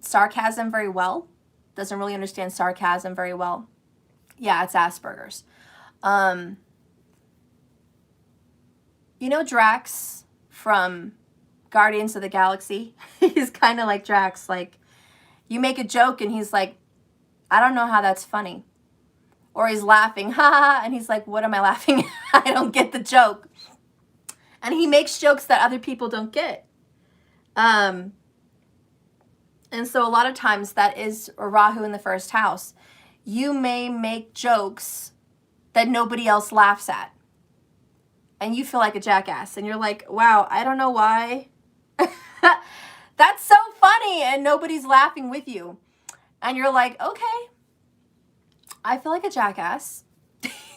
sarcasm very well. Doesn't really understand sarcasm very well. Yeah, it's Asperger's. You know Drax from Guardians of the Galaxy? He's kind of like Drax. Like, you make a joke and he's like, I don't know how that's funny. Or he's laughing, ha ha, and he's like, what am I laughing at? I don't get the joke. And he makes jokes that other people don't get. And so a lot of times that is Rahu in the first house. You may make jokes that nobody else laughs at. And you feel like a jackass. And you're like, wow, I don't know why. That's so funny. And nobody's laughing with you. And you're like, okay, I feel like a jackass.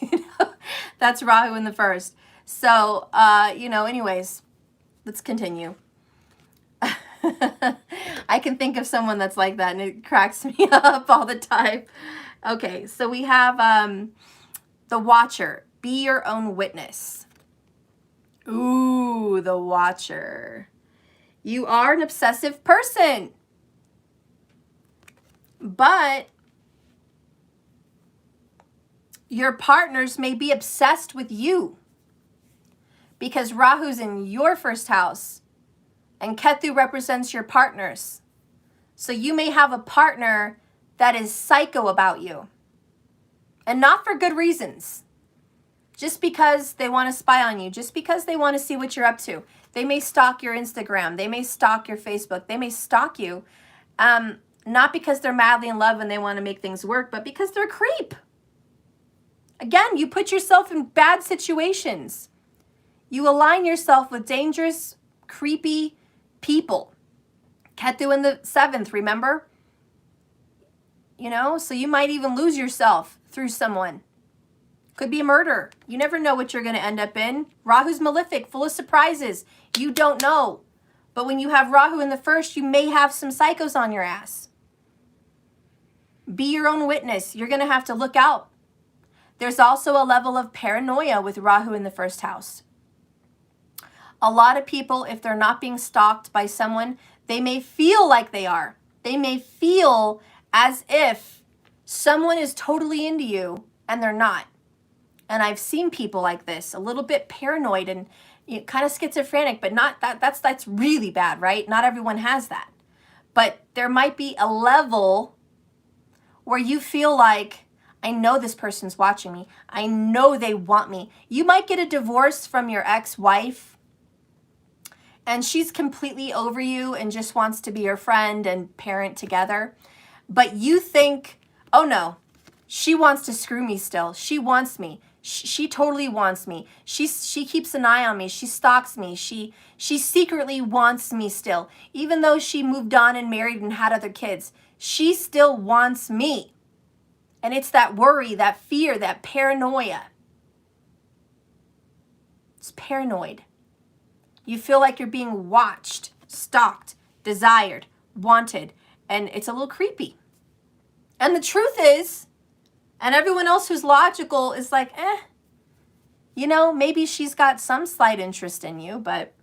You know, that's Rahu in the first. So, you know, anyways, let's continue. I can think of someone that's like that and it cracks me up all the time. Okay, so we have the Watcher. Be your own witness. Ooh, the Watcher. You are an obsessive person. But your partners may be obsessed with you. because Rahu's in your first house and Ketu represents your partners. So you may have a partner that is psycho about you, and not for good reasons. Just because they want to spy on you, just because they want to see what you're up to. They may stalk your Instagram, they may stalk your Facebook, they may stalk you, not because they're madly in love and they want to make things work, but because they're a creep. Again, you put yourself in bad situations. You align yourself with dangerous, creepy people. Ketu in the 7th, remember? You know, so you might even lose yourself through someone. Could be murder. You never know what you're going to end up in. Rahu's malefic, full of surprises. You don't know. But when you have Rahu in the 1st, you may have some psychos on your ass. Be your own witness. You're going to have to look out. There's also a level of paranoia with Rahu in the 1st house. A lot of people, if they're not being stalked by someone, they may feel like they are. They may feel as if someone is totally into you and they're not. And I've seen people like this, a little bit paranoid and kind of schizophrenic, but not that's really bad, right? Not everyone has that. But there might be a level where you feel like, I know this person's watching me. I know they want me. You might get a divorce from your ex-wife and she's completely over you and just wants to be your friend and parent together. But you think, oh no, she wants to screw me still. She wants me. She totally wants me. She keeps an eye on me. She stalks me. She secretly wants me still. Even though she moved on and married and had other kids, she still wants me. And it's that worry, that fear, that paranoia. It's paranoid. You feel like you're being watched, stalked, desired, wanted, and it's a little creepy. And the truth is, and everyone else who's logical is like, you know, maybe she's got some slight interest in you, but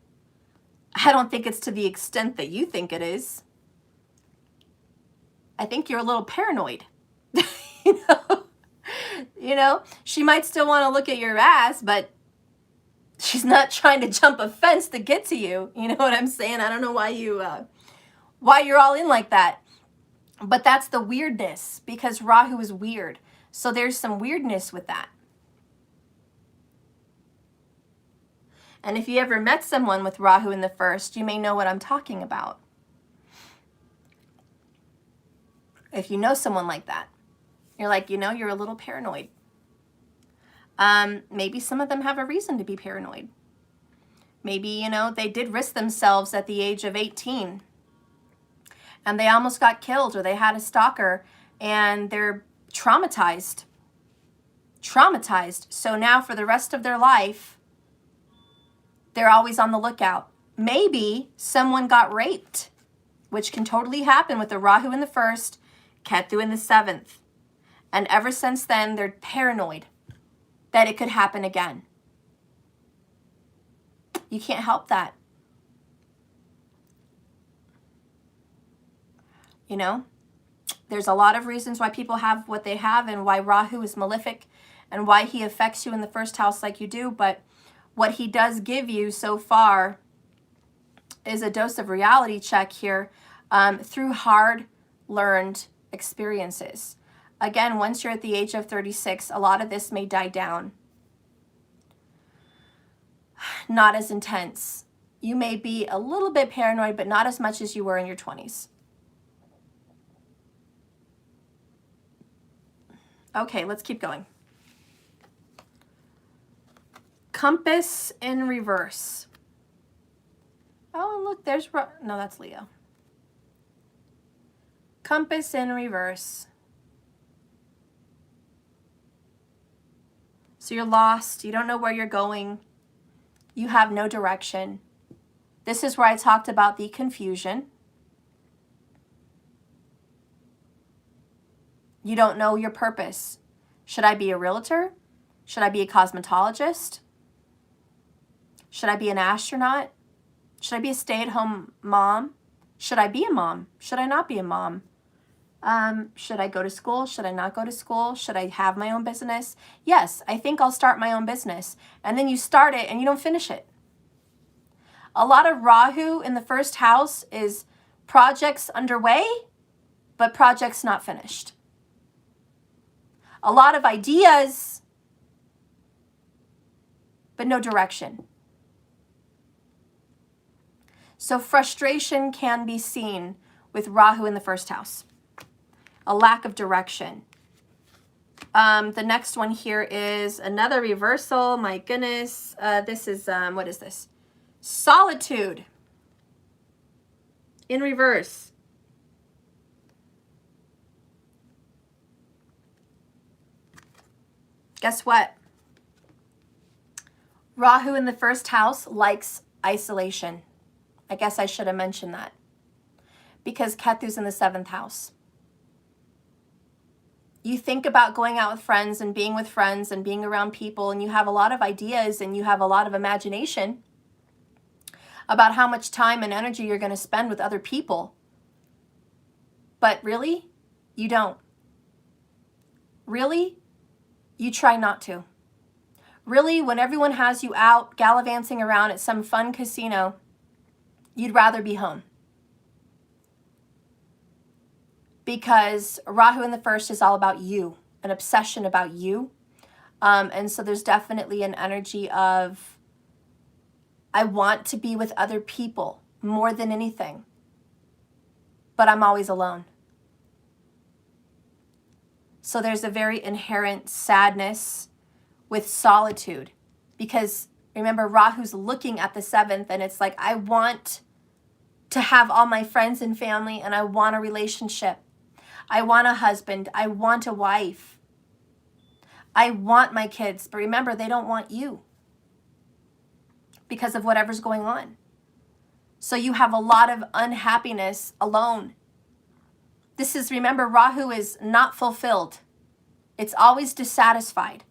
I don't think it's to the extent that you think it is. I think you're a little paranoid. You know, she might still want to look at your ass, but she's not trying to jump a fence to get to you. You know what I'm saying? I don't know why you're all in like that. But that's the weirdness, because Rahu is weird. So there's some weirdness with that. And if you ever met someone with Rahu in the 1st, you may know what I'm talking about. If you know someone like that, you're like, you know, you're a little paranoid. Maybe some of them have a reason to be paranoid. Maybe, you know, they did risk themselves at the age of 18 and they almost got killed, or they had a stalker and they're traumatized. So now for the rest of their life, they're always on the lookout. Maybe someone got raped, which can totally happen with the Rahu in the 1st, Ketu in the 7th. And ever since then, they're paranoid that it could happen again. You can't help that. You know, there's a lot of reasons why people have what they have and why Rahu is malefic and why he affects you in the 1st house like you do. But what he does give you so far is a dose of reality check here through hard learned experiences. Again, once you're at the age of 36, a lot of this may die down. Not as intense. You may be a little bit paranoid, but not as much as you were in your 20s. Okay, let's keep going. Compass in reverse. Oh, and look, there's... No, that's Leo. Compass in reverse. So you're lost. You don't know where you're going. You have no direction. This is where I talked about the confusion. You don't know your purpose. Should I be a realtor? Should I be a cosmetologist? Should I be an astronaut? Should I be a stay-at-home mom? Should I be a mom? Should I not be a mom? Should I go to school? Should I not go to school? Should I have my own business? Yes, I think I'll start my own business. And then you start it and you don't finish it. A lot of Rahu in the first house is projects underway, but projects not finished. A lot of ideas, but no direction. So frustration can be seen with Rahu in the first house. A lack of direction. The next one here is another reversal. My goodness. This is, what is this? Solitude. In reverse. Guess what? Rahu in the first house likes isolation. I guess I should have mentioned that. Because Ketu's in the 7th house. You think about going out with friends and being with friends and being around people, and you have a lot of ideas and you have a lot of imagination about how much time and energy you're going to spend with other people. But really, you don't. Really, you try not to. Really, when everyone has you out gallivanting around at some fun casino, you'd rather be home. Because Rahu in the first is all about you, an obsession about you. And so there's definitely an energy of, I want to be with other people more than anything, but I'm always alone. So there's a very inherent sadness with solitude, because remember, Rahu's looking at the 7th, and it's like, I want to have all my friends and family, and I want a relationship. I want a husband. I want a wife. I want my kids. But remember, they don't want you because of whatever's going on. So you have a lot of unhappiness alone. This is, remember, Rahu is not fulfilled. It's always dissatisfied.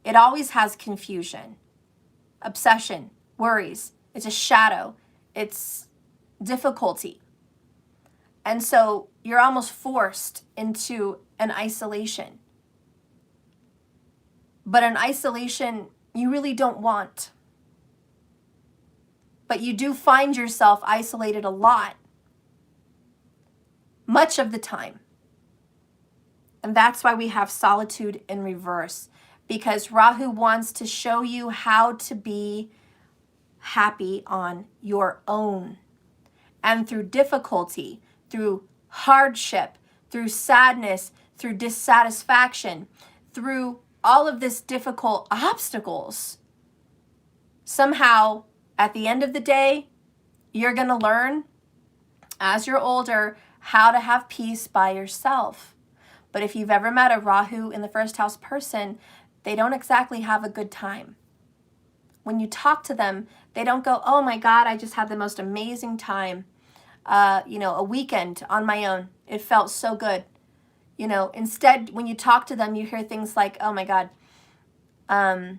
It always has confusion, obsession, worries. It's a shadow. It's difficulty. And so you're almost forced into an isolation. But an isolation you really don't want. But you do find yourself isolated a lot. Much of the time. And that's why we have solitude in reverse. Because Rahu wants to show you how to be happy on your own. And through difficulty, through hardship, through sadness, through dissatisfaction, through all of this difficult obstacles, somehow at the end of the day, you're going to learn as you're older how to have peace by yourself. But if you've ever met a Rahu in the first house person, they don't exactly have a good time. When you talk to them, they don't go, oh my God, I just had the most amazing time. A weekend on my own. It felt so good. Instead, when you talk to them, you hear things like, oh my God, I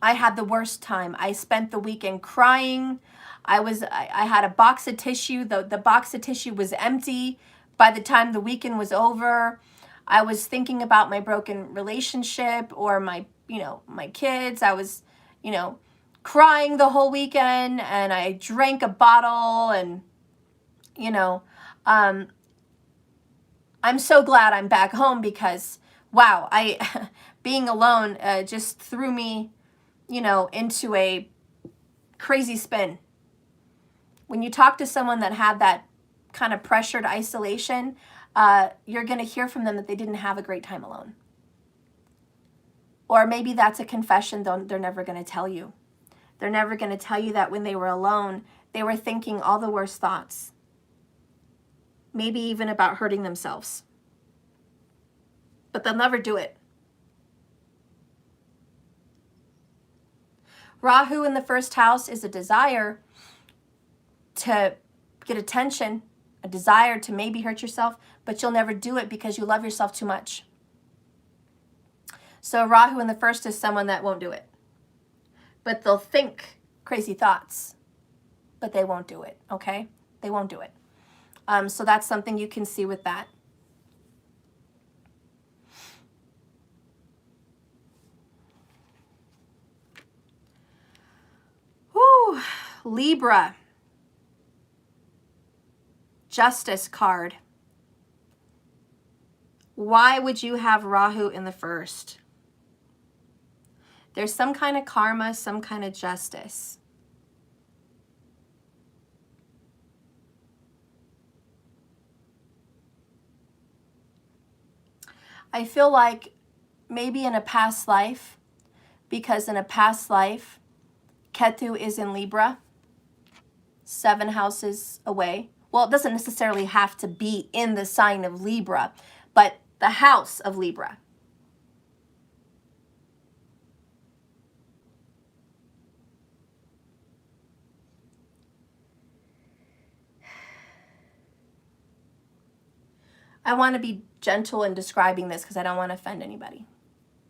had the worst time. I spent the weekend crying. I had a box of tissue. The box of tissue was empty by the time the weekend was over. I was thinking about my broken relationship or my kids. I was, crying the whole weekend, and I drank a bottle, and I'm so glad I'm back home because, wow, being alone just threw me, into a crazy spin. When you talk to someone that had that kind of pressured isolation, you're going to hear from them that they didn't have a great time alone. Or maybe that's a confession they're never going to tell you. They're never going to tell you that when they were alone, they were thinking all the worst thoughts. Maybe even about hurting themselves. But they'll never do it. Rahu in the first house is a desire to get attention, a desire to maybe hurt yourself, but you'll never do it because you love yourself too much. So Rahu in the first is someone that won't do it. But they'll think crazy thoughts, but they won't do it, okay? They won't do it. So that's something you can see with that. Whew. Libra. Justice card. Why would you have Rahu in the first? There's some kind of karma, some kind of justice. I feel like maybe in a past life, because in a past life, Ketu is in Libra, 7 houses away. Well, it doesn't necessarily have to be in the sign of Libra, but the house of Libra. I want to be gentle in describing this because I don't want to offend anybody,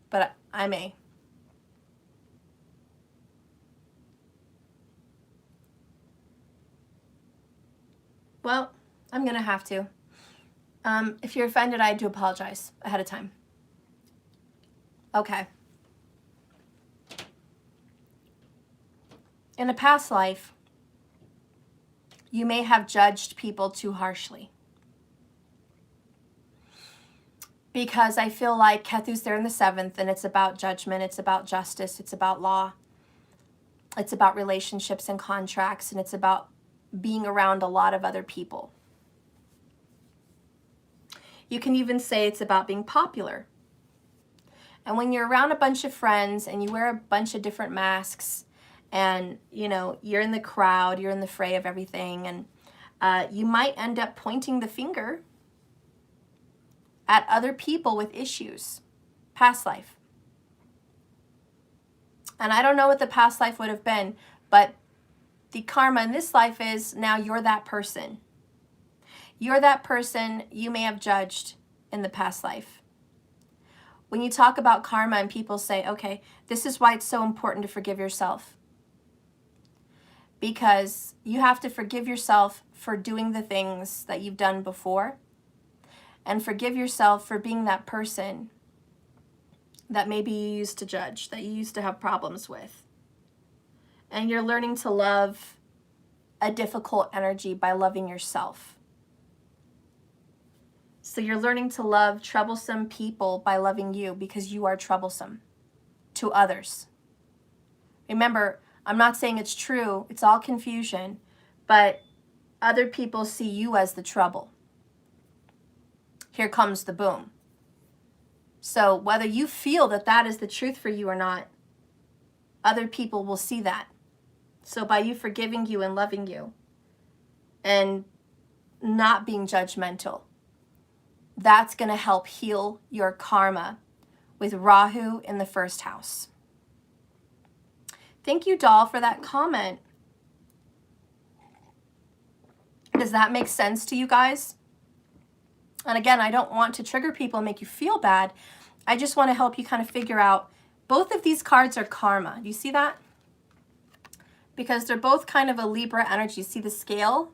but I may. Well, I'm going to have to. If you're offended, I do apologize ahead of time. Okay. In a past life, you may have judged people too harshly. Because I feel like Ketu's there in the 7th, and it's about judgment, it's about justice, it's about law, it's about relationships and contracts, and it's about being around a lot of other people. You can even say it's about being popular. And when you're around a bunch of friends and you wear a bunch of different masks and, you know, you're in the crowd, you're in the fray of everything, and you might end up pointing the finger at other people with issues, past life. And I don't know what the past life would have been, but the karma in this life is now you're that person. You're that person you may have judged in the past life. When you talk about karma and people say, okay, this is why it's so important to forgive yourself. Because you have to forgive yourself for doing the things that you've done before, and forgive yourself for being that person that maybe you used to judge, that you used to have problems with. And you're learning to love a difficult energy by loving yourself. So you're learning to love troublesome people by loving you, because you are troublesome to others. Remember, I'm not saying it's true, it's all confusion, but other people see you as the trouble. Here comes the boom. So whether you feel that that is the truth for you or not, other people will see that. So by you forgiving you and loving you and not being judgmental, that's going to help heal your karma with Rahu in the 1st house. Thank you, Doll, for that comment. Does that make sense to you guys? And again, I don't want to trigger people and make you feel bad. I just want to help you kind of figure out, both of these cards are karma. Do you see that? Because they're both kind of a Libra energy. See the scale?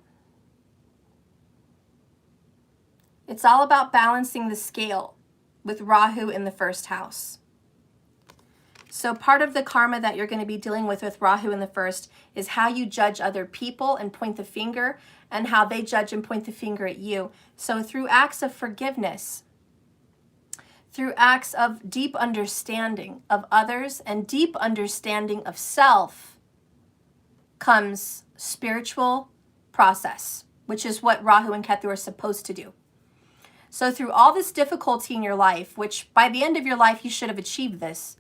It's all about balancing the scale with Rahu in the 1st house. So part of the karma that you're going to be dealing with Rahu in the 1st is how you judge other people and point the finger, and how they judge and point the finger at you. So through acts of forgiveness, through acts of deep understanding of others and deep understanding of self, comes spiritual process, which is what Rahu and Ketu are supposed to do. So through all this difficulty in your life, which by the end of your life you should have achieved this,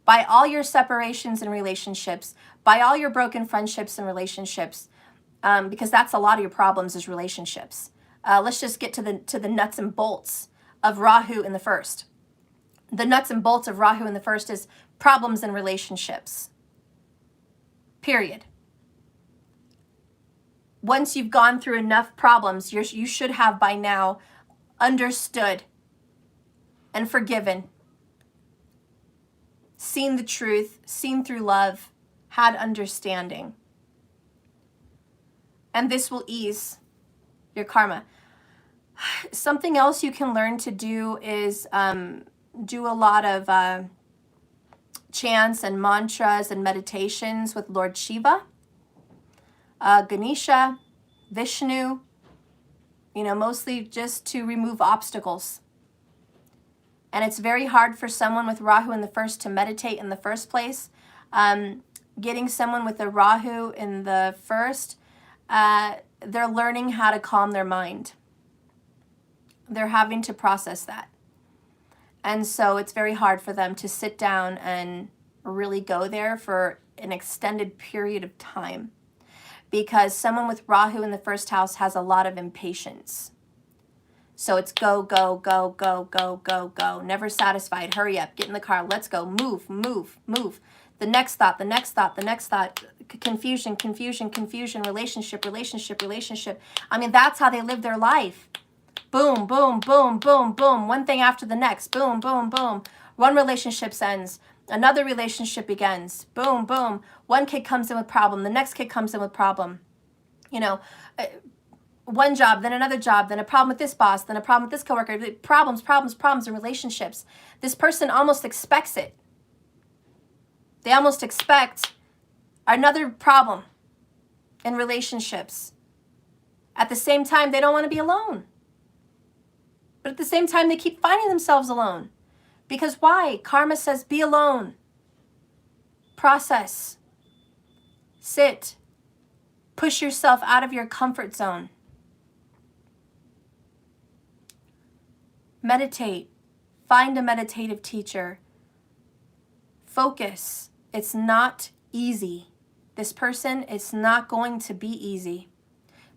by all your separations and relationships, by all your broken friendships and relationships, because that's a lot of your problems is relationships. Let's just get to the nuts and bolts of Rahu in the 1st. The nuts and bolts of Rahu in the 1st is problems in relationships. Period. Once you've gone through enough problems, you should have by now understood and forgiven, seen the truth, seen through love, had understanding. And this will ease your karma. Something else you can learn to do is do a lot of chants and mantras and meditations with Lord Shiva. Ganesha, Vishnu, you know, mostly just to remove obstacles. And it's very hard for someone with Rahu in the first to meditate in the first place. Getting someone with a Rahu in the first, they're learning how to calm their mind. They're having to process that. And so it's very hard for them to sit down and really go there for an extended period of time. Because someone with Rahu in the first house has a lot of impatience. So it's go, go, go, go, go, go, go. Never satisfied. Hurry up. Get in the car. Let's go. Move, move, move. The next thought, the next thought, the next thought. Confusion, confusion, confusion. Relationship, relationship, relationship. I mean, that's how they live their life. Boom, boom, boom, boom, boom. One thing after the next. Boom, boom, boom. One relationship ends. Another relationship begins. Boom, boom. One kid comes in with problem. The next kid comes in with problem. You know, one job, then another job, then a problem with this boss, then a problem with this coworker. Problems, problems, problems in relationships. This person almost expects it. They almost expect another problem in relationships. At the same time, they don't want to be alone. But at the same time, they keep finding themselves alone. Because why? Karma says be alone. Process. Sit. Push yourself out of your comfort zone. Meditate. Find a meditative teacher. Focus. It's not easy. This person, it's not going to be easy.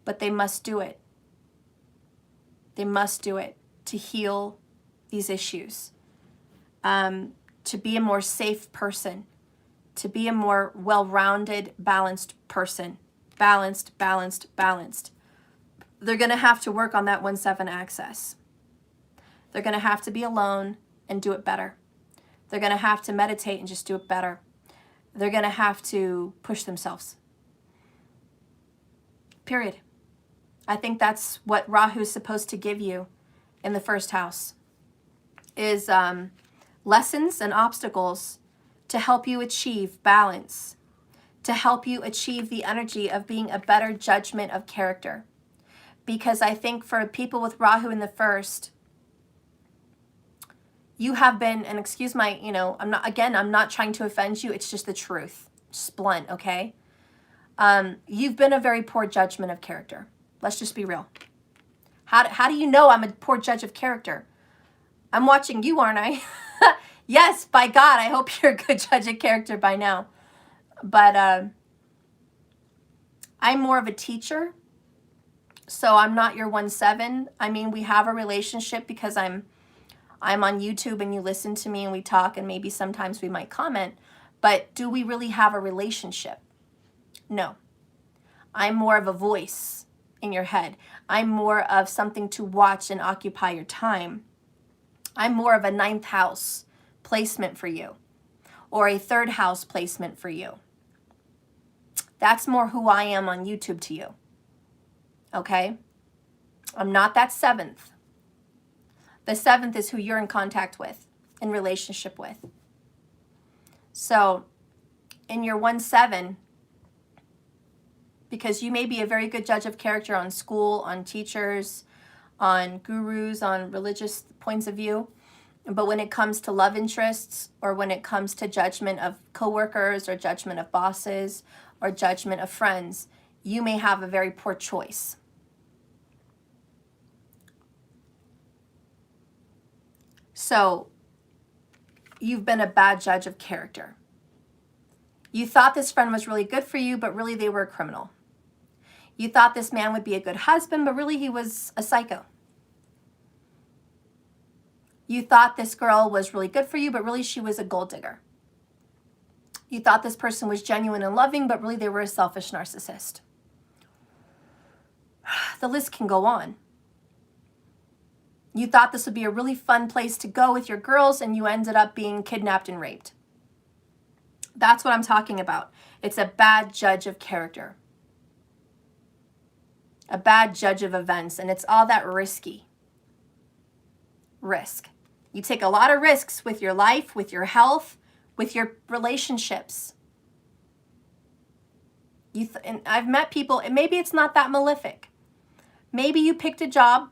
But they must do it. They must do it to heal these issues. To be a more safe person. To be a more well-rounded, balanced person. Balanced, balanced, balanced. They're going to have to work on that 1-7 axis. They're going to have to be alone and do it better. They're going to have to meditate and just do it better. They're going to have to push themselves. Period. I think that's what Rahu is supposed to give you in the first house. Is lessons and obstacles to help you achieve balance. To help you achieve the energy of being a better judgment of character. Because I think for people with Rahu in the first, you have been, and excuse my, you know, I'm not trying to offend you. It's just the truth. Just blunt, okay? You've been a very poor judgment of character. Let's just be real. How do you know I'm a poor judge of character? I'm watching you, aren't I? Yes, by God, I hope you're a good judge of character by now. But I'm more of a teacher. So I'm not your 1-7. I mean, we have a relationship because I'm on YouTube and you listen to me and we talk and maybe sometimes we might comment. But do we really have a relationship? No. I'm more of a voice in your head. I'm more of something to watch and occupy your time. I'm more of a 9th house placement for you or a 3rd house placement for you. That's more who I am on YouTube to you. Okay? I'm not that 7th. The 7th is who you're in contact with, in relationship with. So, in your 1-7, because you may be a very good judge of character on school, on teachers, on gurus, on religious points of view, but when it comes to love interests or when it comes to judgment of coworkers or judgment of bosses or judgment of friends, you may have a very poor choice. So, you've been a bad judge of character. You thought this friend was really good for you, but really they were a criminal. You thought this man would be a good husband, but really he was a psycho. You thought this girl was really good for you, but really she was a gold digger. You thought this person was genuine and loving, but really they were a selfish narcissist. The list can go on. You thought this would be a really fun place to go with your girls, and you ended up being kidnapped and raped. That's what I'm talking about. It's a bad judge of character. A bad judge of events, and it's all that risky. Risk. You take a lot of risks with your life, with your health, with your relationships. And I've met people, and maybe it's not that malefic. Maybe you picked a job,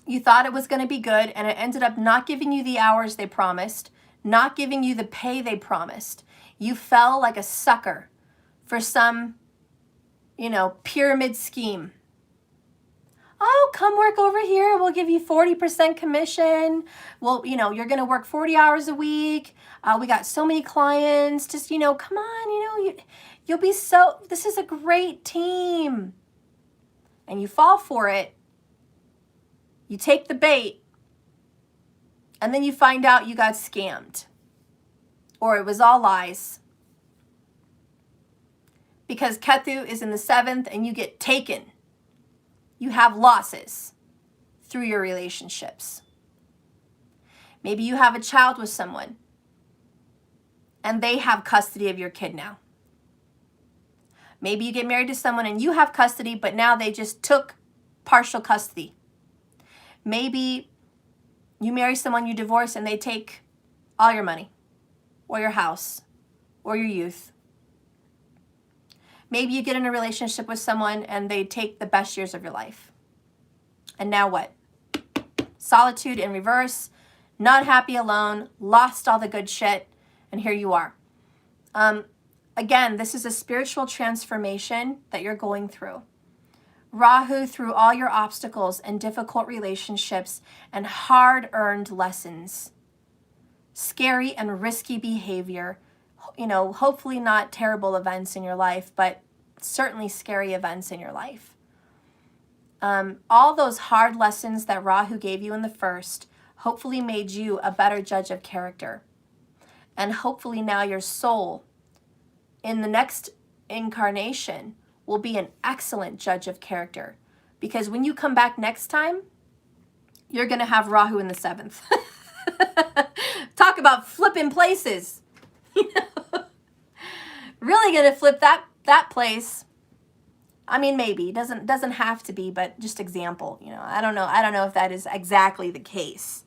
you thought it was going to be good, and it ended up not giving you the hours they promised, not giving you the pay they promised. You fell like a sucker for some, you know, pyramid scheme. Oh, come work over here. We'll give you 40% commission. Well, you know, you're going to work 40 hours a week. We got so many clients. Just, you know, come on, you know, you'll be so, this is a great team. And you fall for it. You take the bait. And then you find out you got scammed. Or it was all lies. Because Ketu is in the 7th and you get taken. You have losses through your relationships. Maybe you have a child with someone and they have custody of your kid now. Maybe you get married to someone and you have custody, but now they just took partial custody. Maybe you marry someone, you divorce, and they take all your money or your house or your youth. Maybe you get in a relationship with someone and they take the best years of your life. And now what? Solitude in reverse, not happy alone, lost all the good shit, and here you are. Again, this is a spiritual transformation that you're going through. Rahu, through all your obstacles and difficult relationships and hard-earned lessons, scary and risky behavior, you know, hopefully not terrible events in your life, but certainly scary events in your life. All those hard lessons that Rahu gave you in the first hopefully made you a better judge of character. And hopefully now your soul in the next incarnation will be an excellent judge of character. Because when you come back next time, you're going to have Rahu in the 7th. Talk about flipping places. Really gonna flip that place. I mean, maybe doesn't have to be, but just example. You know, I don't know if that is exactly the case.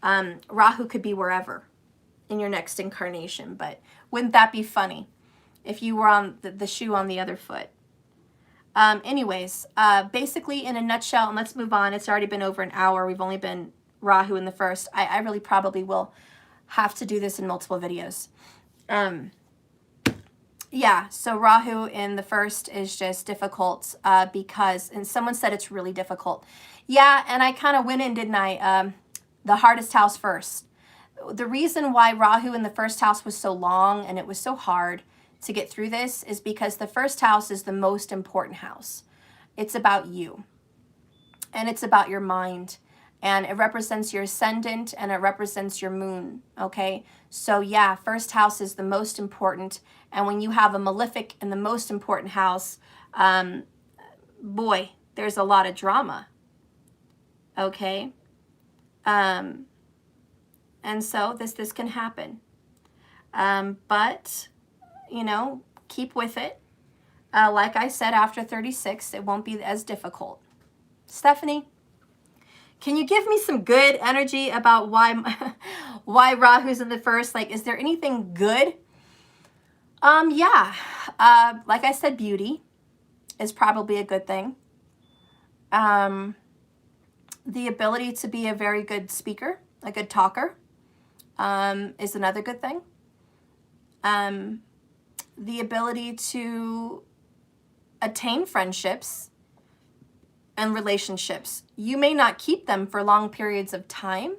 Rahu could be wherever in your next incarnation, but wouldn't that be funny if you were on the shoe on the other foot? Anyways, basically in a nutshell, and let's move on. It's already been over an hour. We've only been Rahu in the first. I really probably will have to do this in multiple videos. Yeah, so Rahu in the first is just difficult because, and someone said it's really difficult. Yeah, and I kind of went in, didn't I? The hardest house first. The reason why Rahu in the first house was so long and it was so hard to get through this is because the first house is the most important house. It's about you. And it's about your mind. And it represents your ascendant and it represents your moon, okay? So yeah, first house is the most important. And when you have a malefic in the most important house, boy, there's a lot of drama, okay? And so this can happen. But, you know, keep with it. Like I said, after 36, it won't be as difficult. Stephanie? Can you give me some good energy about why Rahu's in the first? Like, is there anything good? Yeah. Like I said, beauty is probably a good thing. The ability to be a very good speaker, a good talker, is another good thing. The ability to attain friendships and relationships. You may not keep them for long periods of time,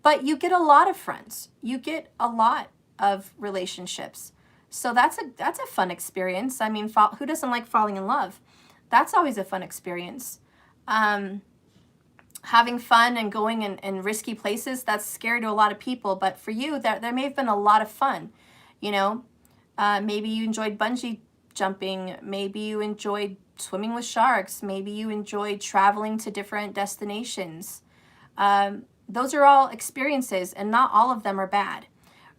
but you get a lot of friends. You get a lot of relationships. So that's a fun experience. I mean, who doesn't like falling in love? That's always a fun experience. Having fun and going in risky places, that's scary to a lot of people. But for you, there may have been a lot of fun. You know, maybe you enjoyed bungee jumping. Maybe you enjoyed swimming with sharks. Maybe you enjoyed traveling to different destinations. Those are all experiences, and not all of them are bad.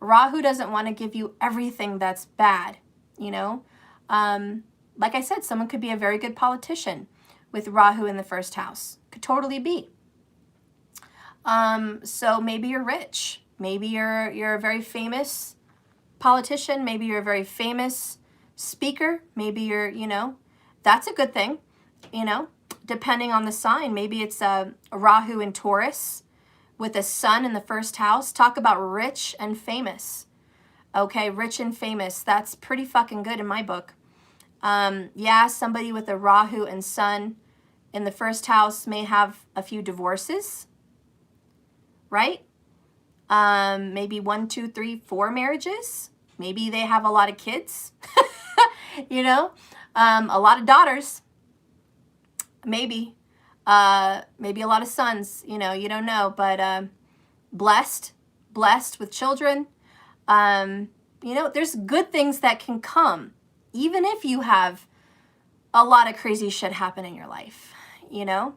Rahu doesn't want to give you everything that's bad, you know. Like I said, someone could be a very good politician with Rahu in the first house. Could totally be. So maybe you're rich. Maybe you're a very famous politician. Maybe you're a very famous speaker. Maybe you're, you know, that's a good thing, you know, depending on the sign. Maybe it's a Rahu in Taurus with a sun in the first house. Talk about rich and famous. Okay, rich and famous. That's pretty fucking good in my book. Yeah, somebody with a Rahu and sun in the first house may have a few divorces, right? Maybe 1, 2, 3, 4 marriages. Maybe they have a lot of kids, you know, a lot of daughters, maybe a lot of sons, you know, you don't know, but blessed with children. You know, there's good things that can come, even if you have a lot of crazy shit happen in your life, you know?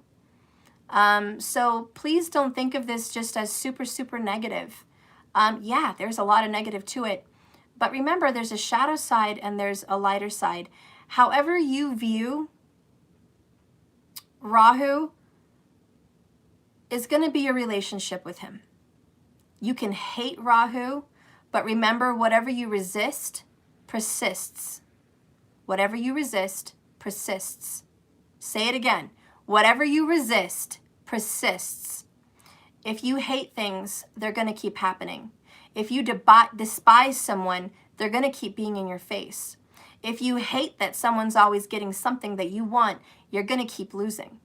So please don't think of this just as super, super negative. Yeah, there's a lot of negative to it. But remember, there's a shadow side and there's a lighter side. However you view Rahu is going to be your relationship with him. You can hate Rahu, but remember, whatever you resist persists. Whatever you resist persists. Say it again. Whatever you resist persists. If you hate things, they're going to keep happening. If you despise someone, they're going to keep being in your face. If you hate that someone's always getting something that you want, you're going to keep losing.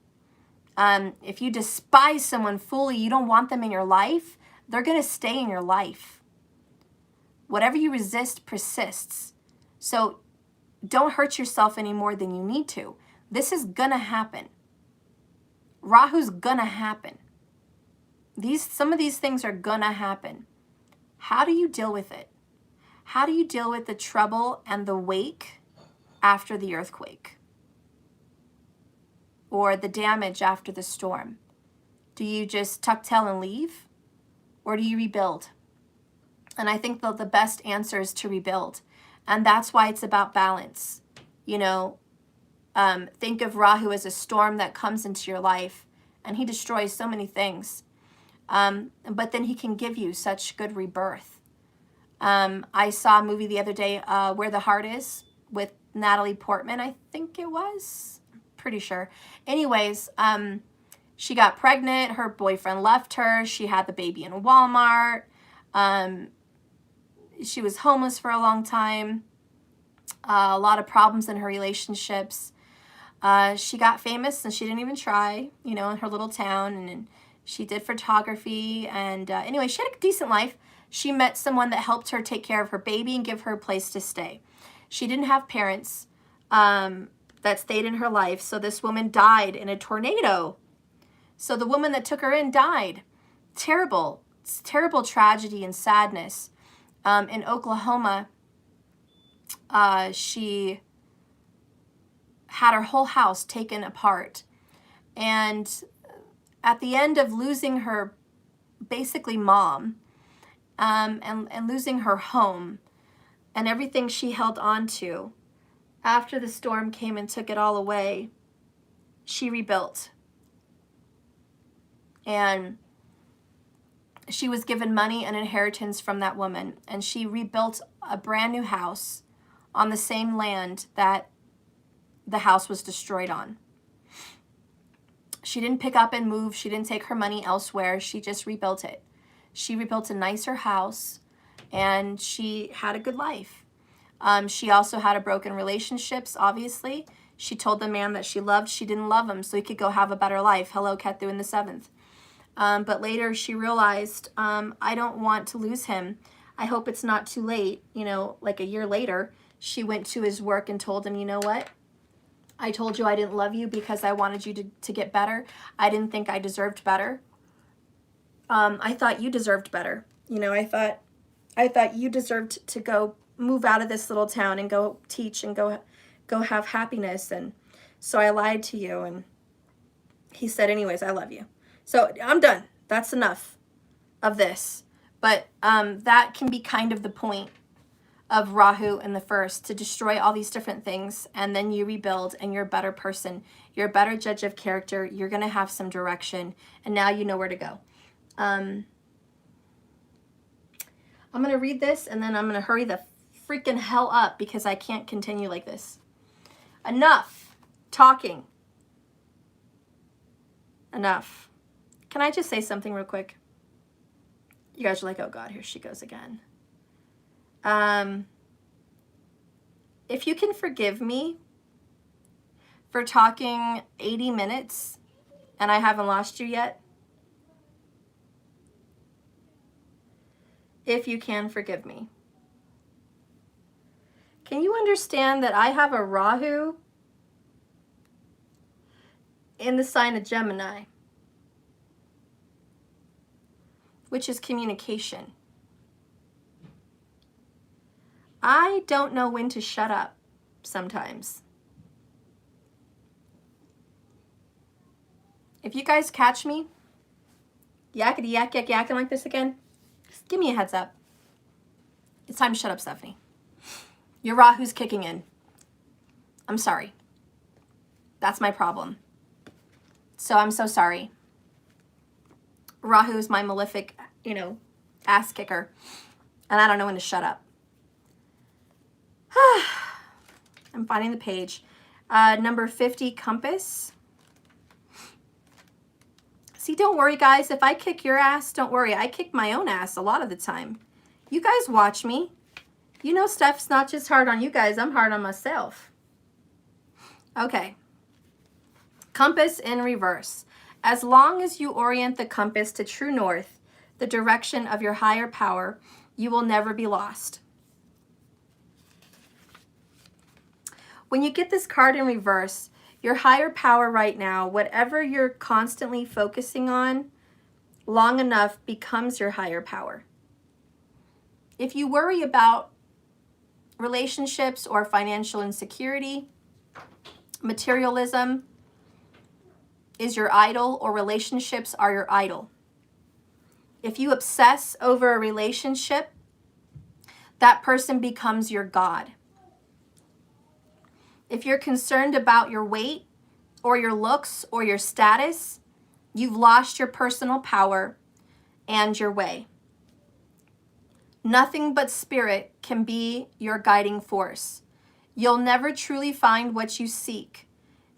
If you despise someone fully, you don't want them in your life, they're going to stay in your life. Whatever you resist persists. So don't hurt yourself any more than you need to. This is going to happen. Rahu's going to happen. Some of these things are going to happen. How do you deal with it? How do you deal with the trouble and the wake after the earthquake? Or the damage after the storm? Do you just tuck tail and leave? Or do you rebuild? And I think the best answer is to rebuild. And that's why it's about balance. You know, think of Rahu as a storm that comes into your life and he destroys so many things. But then he can give you such good rebirth. I saw a movie the other day, Where the Heart Is, with Natalie Portman, I think it was. Pretty sure. Anyways, she got pregnant. Her boyfriend left her. She had the baby in Walmart. She was homeless for a long time. A lot of problems in her relationships. She got famous and she didn't even try, you know, in her little town. And she did photography. And anyway, she had a decent life. She met someone that helped her take care of her baby and give her a place to stay. She didn't have parents that stayed in her life. So this woman died in a tornado. So the woman that took her in died. Terrible. It's terrible tragedy and sadness. In Oklahoma, she had her whole house taken apart. And at the end of losing her, basically mom, and losing her home and everything she held on to, after the storm came and took it all away, she rebuilt. And she was given money and inheritance from that woman, and she rebuilt a brand new house on the same land that the house was destroyed on. She didn't pick up and move. She didn't take her money elsewhere. She just rebuilt it. She rebuilt a nicer house, and she had a good life. She also had a broken relationships, obviously. She told the man that she loved, she didn't love him, so he could go have a better life. Hello, Ketu in the 7th. But later she realized, I don't want to lose him. I hope it's not too late. You know, like a year later, she went to his work and told him, you know what? I told you I didn't love you because I wanted you to get better. I didn't think I deserved better. I thought you deserved better. You know, I thought you deserved to go move out of this little town and go teach and go have happiness. And so I lied to you. And he said, anyways, I love you. So I'm done. That's enough of this. But that can be kind of the point of Rahu in the first, to destroy all these different things, and then you rebuild and you're a better person. You're a better judge of character. You're going to have some direction, and now you know where to go. I'm going to read this, and then I'm going to hurry the freaking hell up because I can't continue like this. Enough talking. Enough. Can I just say something real quick? You guys are like, oh God, here she goes again. If you can forgive me for talking 80 minutes and I haven't lost you yet, if you can forgive me. Can you understand that I have a Rahu in the sign of Gemini, which is communication? I don't know when to shut up sometimes. If you guys catch me yakety yak yak yakking like this again, just give me a heads up. It's time to shut up, Stephanie. Your Rahu's kicking in. I'm sorry. That's my problem. So I'm so sorry. Rahu is my malefic, ass kicker. And I don't know when to shut up. I'm finding the page. Number 50, compass. See, don't worry, guys. If I kick your ass, don't worry. I kick my own ass a lot of the time. You guys watch me. You know stuff's not just hard on you guys. I'm hard on myself. Okay. Compass in reverse. As long as you orient the compass to true north, the direction of your higher power, you will never be lost. When you get this card in reverse, your higher power right now, whatever you're constantly focusing on, long enough becomes your higher power. If you worry about relationships or financial insecurity, materialism is your idol, or relationships are your idol. If you obsess over a relationship, that person becomes your God. If you're concerned about your weight or your looks or your status, you've lost your personal power and your way. Nothing but spirit can be your guiding force. You'll never truly find what you seek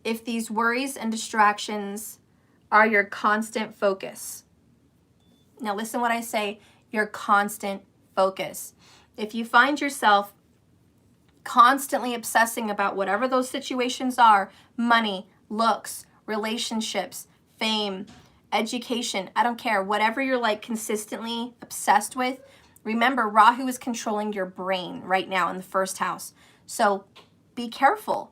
if these worries and distractions are your constant focus. Now listen what I say, your constant focus. If you find yourself constantly obsessing about whatever those situations are, money, looks, relationships, fame, education, I don't care, whatever you're like consistently obsessed with, remember Rahu is controlling your brain right now in the first house. So be careful.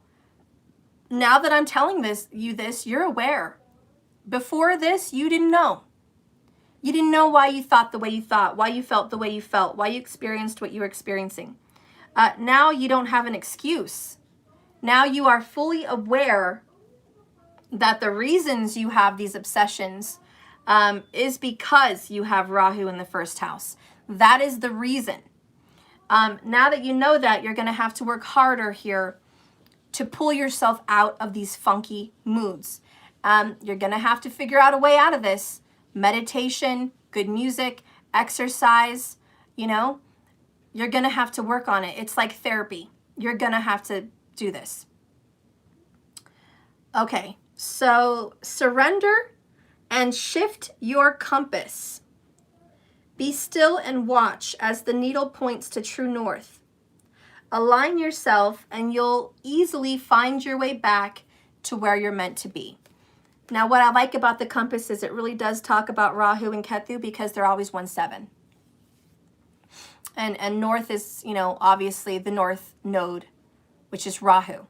Now that I'm telling you this, you're aware. Before this, you didn't know. You didn't know why you thought the way you thought, why you felt the way you felt, why you experienced what you were experiencing. Now you don't have an excuse. Now you are fully aware that the reasons you have these obsessions is because you have Rahu in the first house. That is the reason. Now that you know that, you're going to have to work harder here to pull yourself out of these funky moods. You're going to have to figure out a way out of this. Meditation, good music, exercise, you're going to have to work on it. It's like therapy. You're going to have to do this. Okay, so surrender and shift your compass. Be still and watch as the needle points to true north. Align yourself and you'll easily find your way back to where you're meant to be. Now, what I like about the compass is it really does talk about Rahu and Ketu because they're always 1-7. And north is, obviously the north node, which is Rahu.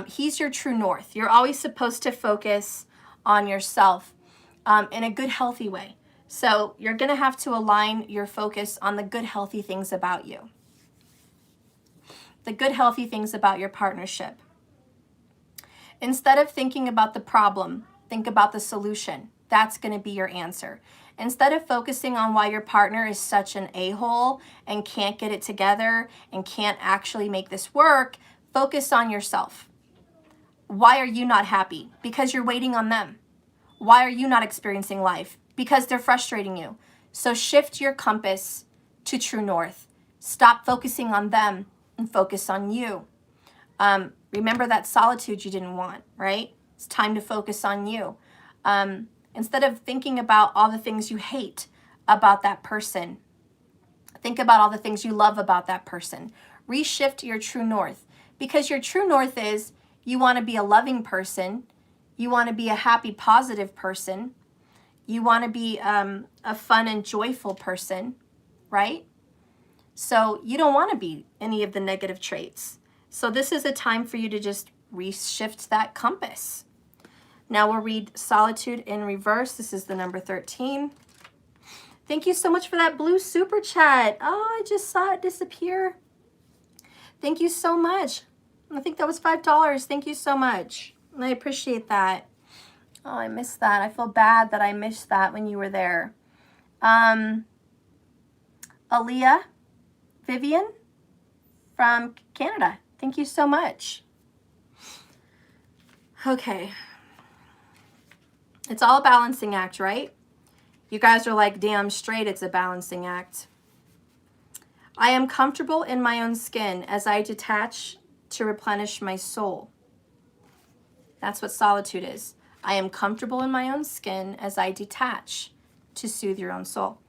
He's your true north. You're always supposed to focus on yourself in a good, healthy way. So you're going to have to align your focus on the good, healthy things about you. The good, healthy things about your partnership. Instead of thinking about the problem, think about the solution. That's going to be your answer. Instead of focusing on why your partner is such an a-hole and can't get it together and can't actually make this work, focus on yourself. Why are you not happy? Because you're waiting on them. Why are you not experiencing life? Because they're frustrating you. So shift your compass to true north. Stop focusing on them and focus on you. Remember that solitude you didn't want, right? It's time to focus on you. Instead of thinking about all the things you hate about that person, think about all the things you love about that person. Reshift your true north, because your true north is you want to be a loving person. You want to be a happy, positive person. You want to be a fun and joyful person, right? So you don't want to be any of the negative traits. So this is a time for you to just reshift that compass. Now we'll read Solitude in Reverse. This is the number 13. Thank you so much for that blue super chat. Oh, I just saw it disappear. Thank you so much. I think that was $5. Thank you so much. I appreciate that. Oh, I missed that. I feel bad that I missed that when you were there. Aaliyah Vivian from Canada. Thank you so much. Okay. It's all a balancing act, right? You guys are like, damn straight it's a balancing act. I am comfortable in my own skin as I detach to replenish my soul. That's what solitude is. I am comfortable in my own skin as I detach to soothe your own soul.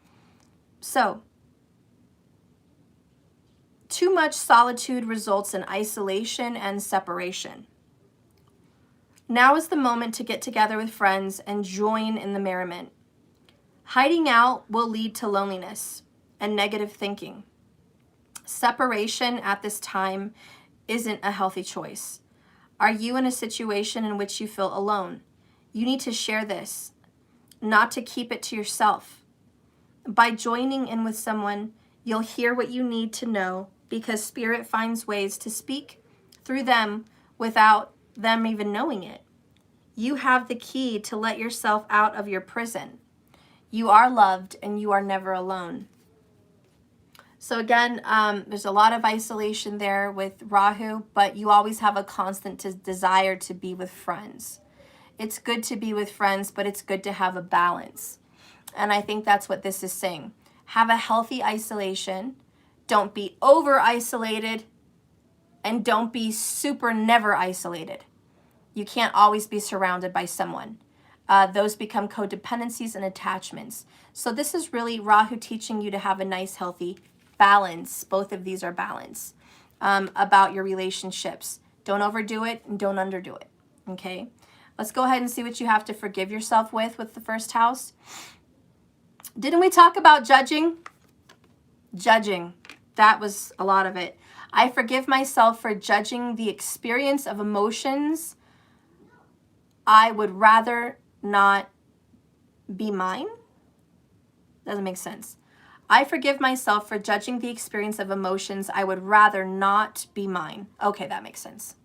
So, too much solitude results in isolation and separation. Now is the moment to get together with friends and join in the merriment. Hiding out will lead to loneliness and negative thinking. Separation at this time isn't a healthy choice. Are you in a situation in which you feel alone? You need to share this, not to keep it to yourself. By joining in with someone, you'll hear what you need to know, because Spirit finds ways to speak through them without them even knowing it. You have the key to let yourself out of your prison. You are loved and you are never alone. So again, there's a lot of isolation there with Rahu, but you always have a constant desire to be with friends. It's good to be with friends, but it's good to have a balance. And I think that's what this is saying. Have a healthy isolation. Don't be over isolated, and don't be super never isolated. You can't always be surrounded by someone. Those become codependencies and attachments. So this is really Rahu teaching you to have a nice, healthy balance. Both of these are balance about your relationships. Don't overdo it and don't underdo it. Okay, let's go ahead and see what you have to forgive yourself with the first house. Didn't we talk about judging? Judging. That was a lot of it. I forgive myself for judging the experience of emotions I would rather not be mine. Doesn't make sense. I forgive myself for judging the experience of emotions I would rather not be mine. Okay, that makes sense.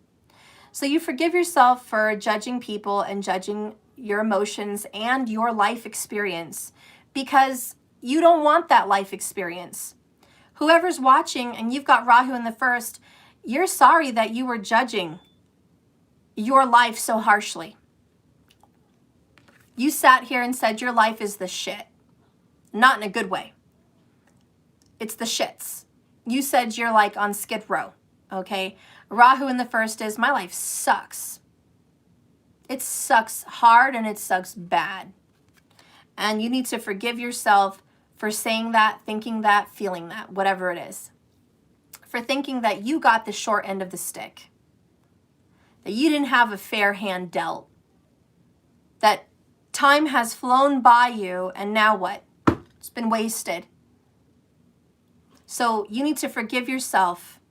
So you forgive yourself for judging people and judging your emotions and your life experience because you don't want that life experience. Whoever's watching and you've got Rahu in the first, you're sorry that you were judging your life so harshly. You sat here and said your life is the shit. Not in a good way. It's the shits. You said you're like on Skid Row, okay? Rahu in the first is, my life sucks. It sucks hard and it sucks bad. And you need to forgive yourself for saying that, thinking that, feeling that, whatever it is. For thinking that you got the short end of the stick. That you didn't have a fair hand dealt. That time has flown by you and now what? It's been wasted. So you need to forgive yourself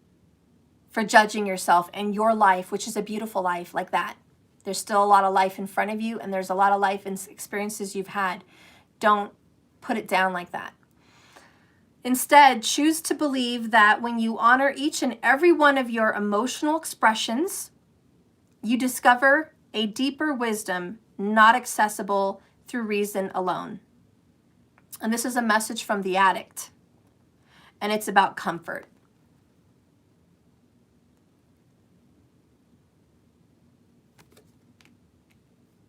for judging yourself and your life, which is a beautiful life like that. There's still a lot of life in front of you and there's a lot of life and experiences you've had. Don't put it down like that. Instead, choose to believe that when you honor each and every one of your emotional expressions, you discover a deeper wisdom not accessible through reason alone. And this is a message from the addict. And it's about comfort.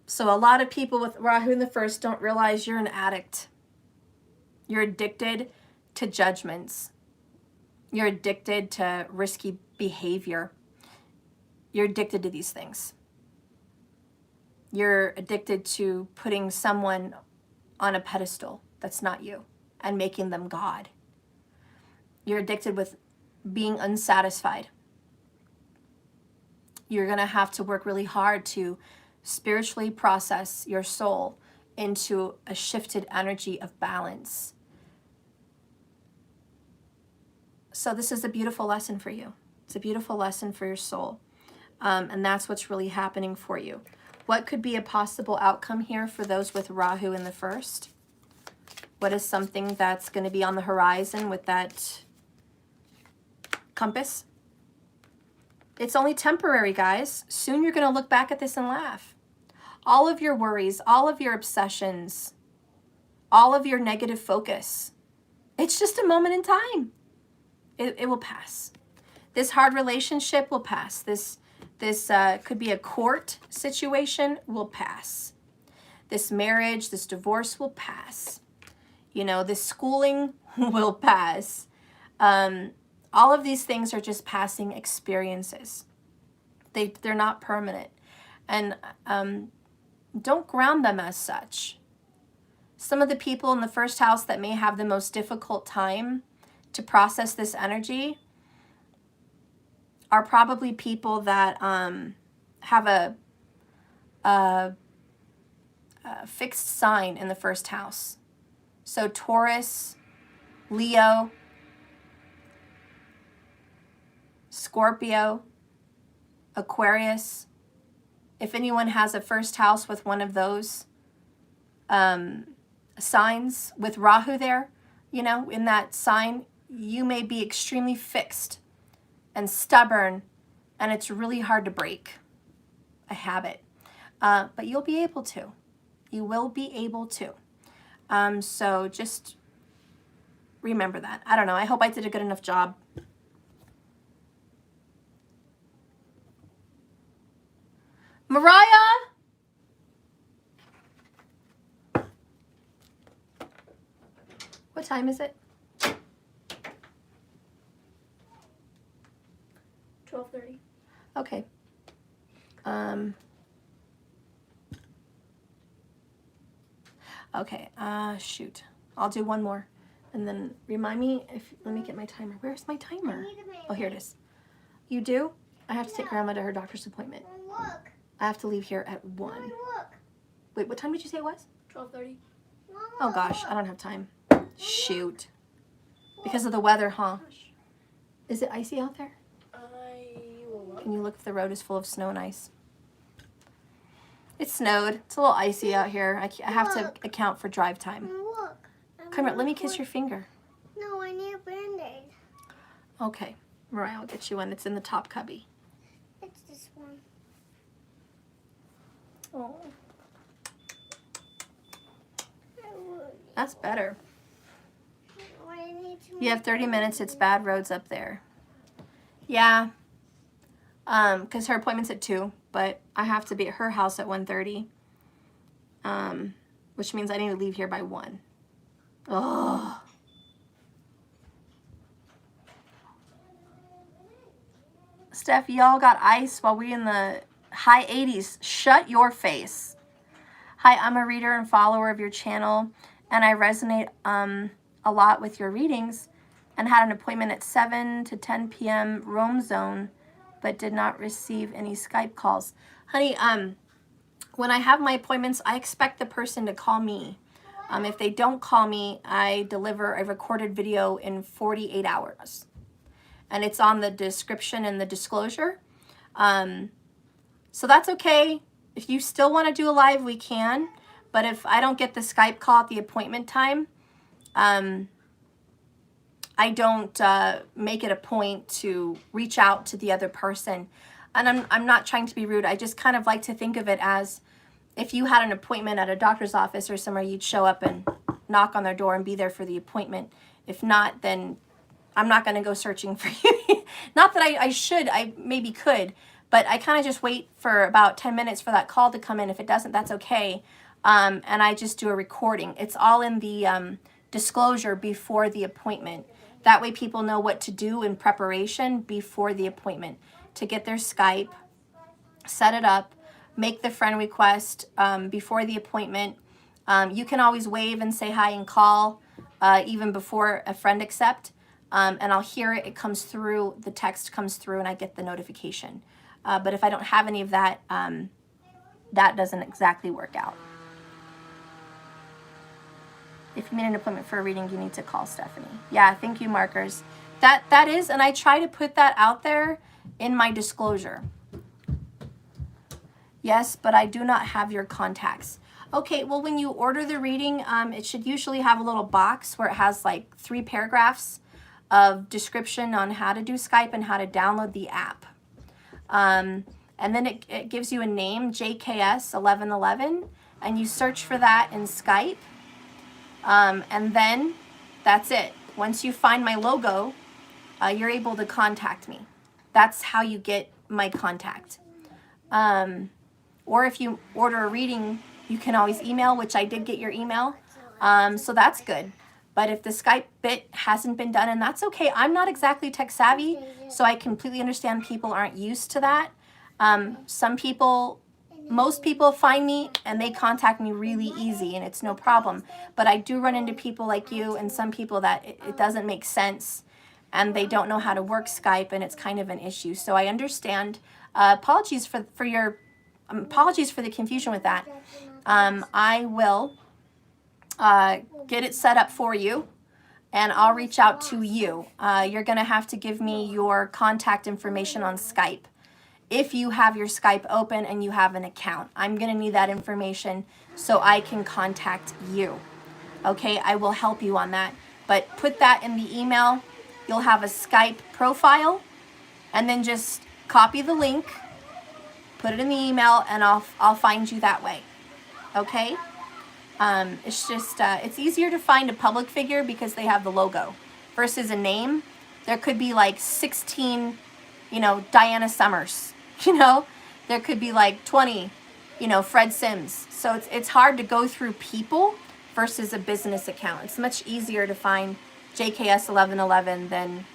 So a lot of people with Rahu in the first don't realize you're an addict. You're addicted to judgments. You're addicted to risky behavior. You're addicted to these things. You're addicted to putting someone on a pedestal that's not you and making them God. You're addicted with being unsatisfied. You're going to have to work really hard to spiritually process your soul into a shifted energy of balance. So this is a beautiful lesson for you. It's a beautiful lesson for your soul. And that's what's really happening for you. What could be a possible outcome here for those with Rahu in the first? What is something that's going to be on the horizon with that compass? It's only temporary, guys. Soon you're going to look back at this and laugh. All of your worries, all of your obsessions, all of your negative focus, it's just a moment in time. It will pass. This hard relationship will pass. This could be a court situation, will pass. This marriage, this divorce will pass. You know, this schooling will pass. All of these things are just passing experiences. They're not permanent. And don't ground them as such. Some of the people in the first house that may have the most difficult time to process this energy are probably people that have a fixed sign in the first house. So Taurus, Leo, Scorpio, Aquarius. If anyone has a first house with one of those signs with Rahu there, you know, in that sign, you may be extremely fixed and stubborn, and it's really hard to break a habit. But you'll be able to. You will be able to. So just remember that. I don't know. I hope I did a good enough job. Mariah! What time is it? 12:30. Okay. Okay, shoot. I'll do one more. And then remind me if, let me get my timer. Where's my timer? Oh, here it is. You do? I have to take Grandma to her doctor's appointment. Look. I have to leave here at 1. Look. Wait, what time did you say it was? 12:30. Oh gosh, I don't have time. Shoot. Because of the weather, huh? Is it icy out there? I will look. Can you look if the road is full of snow and ice? It snowed. It's a little icy out here. I have to account for drive time. Look. Come here, let me kiss your finger. No, I need a Band-Aid. Okay. Mariah, I'll get you one. It's in the top cubby. It's this one. Oh. I would. That's better. I need to. You have 30 minutes. It's bad roads up there. Yeah. Because her appointment's at 2, but I have to be at her house at 1:30. Which means I need to leave here by 1. Oh. Steph, y'all got ice while we in the high 80s. Shut your face. Hi, I'm a reader and follower of your channel, and I resonate a lot with your readings, and had an appointment at 7 to 10 p.m. Rome zone, but did not receive any Skype calls. Honey, when I have my appointments, I expect the person to call me. If they don't call me, I deliver a recorded video in 48 hours. And it's on the description and the disclosure. So that's okay. If you still want to do a live, we can. But if I don't get the Skype call at the appointment time, I don't make it a point to reach out to the other person. And I'm not trying to be rude. I just kind of like to think of it as if you had an appointment at a doctor's office or somewhere, you'd show up and knock on their door and be there for the appointment. If not, then I'm not going to go searching for you. Not that I should, I maybe could, but I kind of just wait for about 10 minutes for that call to come in. If it doesn't, that's okay. And I just do a recording. It's all in the disclosure before the appointment. That way people know what to do in preparation before the appointment, to get their Skype, set it up, make the friend request before the appointment. You can always wave and say hi and call even before a friend accept. And I'll hear it, it comes through, the text comes through, and I get the notification. But if I don't have any of that, that doesn't exactly work out. If you made an appointment for a reading, you need to call Stephanie. Yeah, thank you, markers. That is, and I try to put that out there in my disclosure. Yes, but I do not have your contacts. Okay, well, when you order the reading, it should usually have a little box where it has like 3 paragraphs of description on how to do Skype and how to download the app. And then it gives you a name, JKS1111, and you search for that in Skype. And then that's it. Once you find my logo, you're able to contact me. That's how you get my contact. Or if you order a reading, you can always email, which I did get your email. So that's good. But if the Skype bit hasn't been done, and that's okay. I'm not exactly tech savvy, so I completely understand people aren't used to that. Some people, most people find me and they contact me really easy and it's no problem. But I do run into people like you and some people that it doesn't make sense and they don't know how to work Skype and it's kind of an issue. So I understand. Apologies for the confusion with that. I will get it set up for you and I'll reach out to you. You're going to have to give me your contact information on Skype. If you have your Skype open and you have an account, I'm going to need that information so I can contact you. Okay, I will help you on that. But put that in the email. You'll have a Skype profile and then just copy the link, put it in the email, and I'll find you that way. Okay? It's just, it's easier to find a public figure because they have the logo versus a name. There could be like 16, Diana Summers, there could be like 20, Fred Sims. So it's hard to go through people versus a business account. It's much easier to find JKS1111 than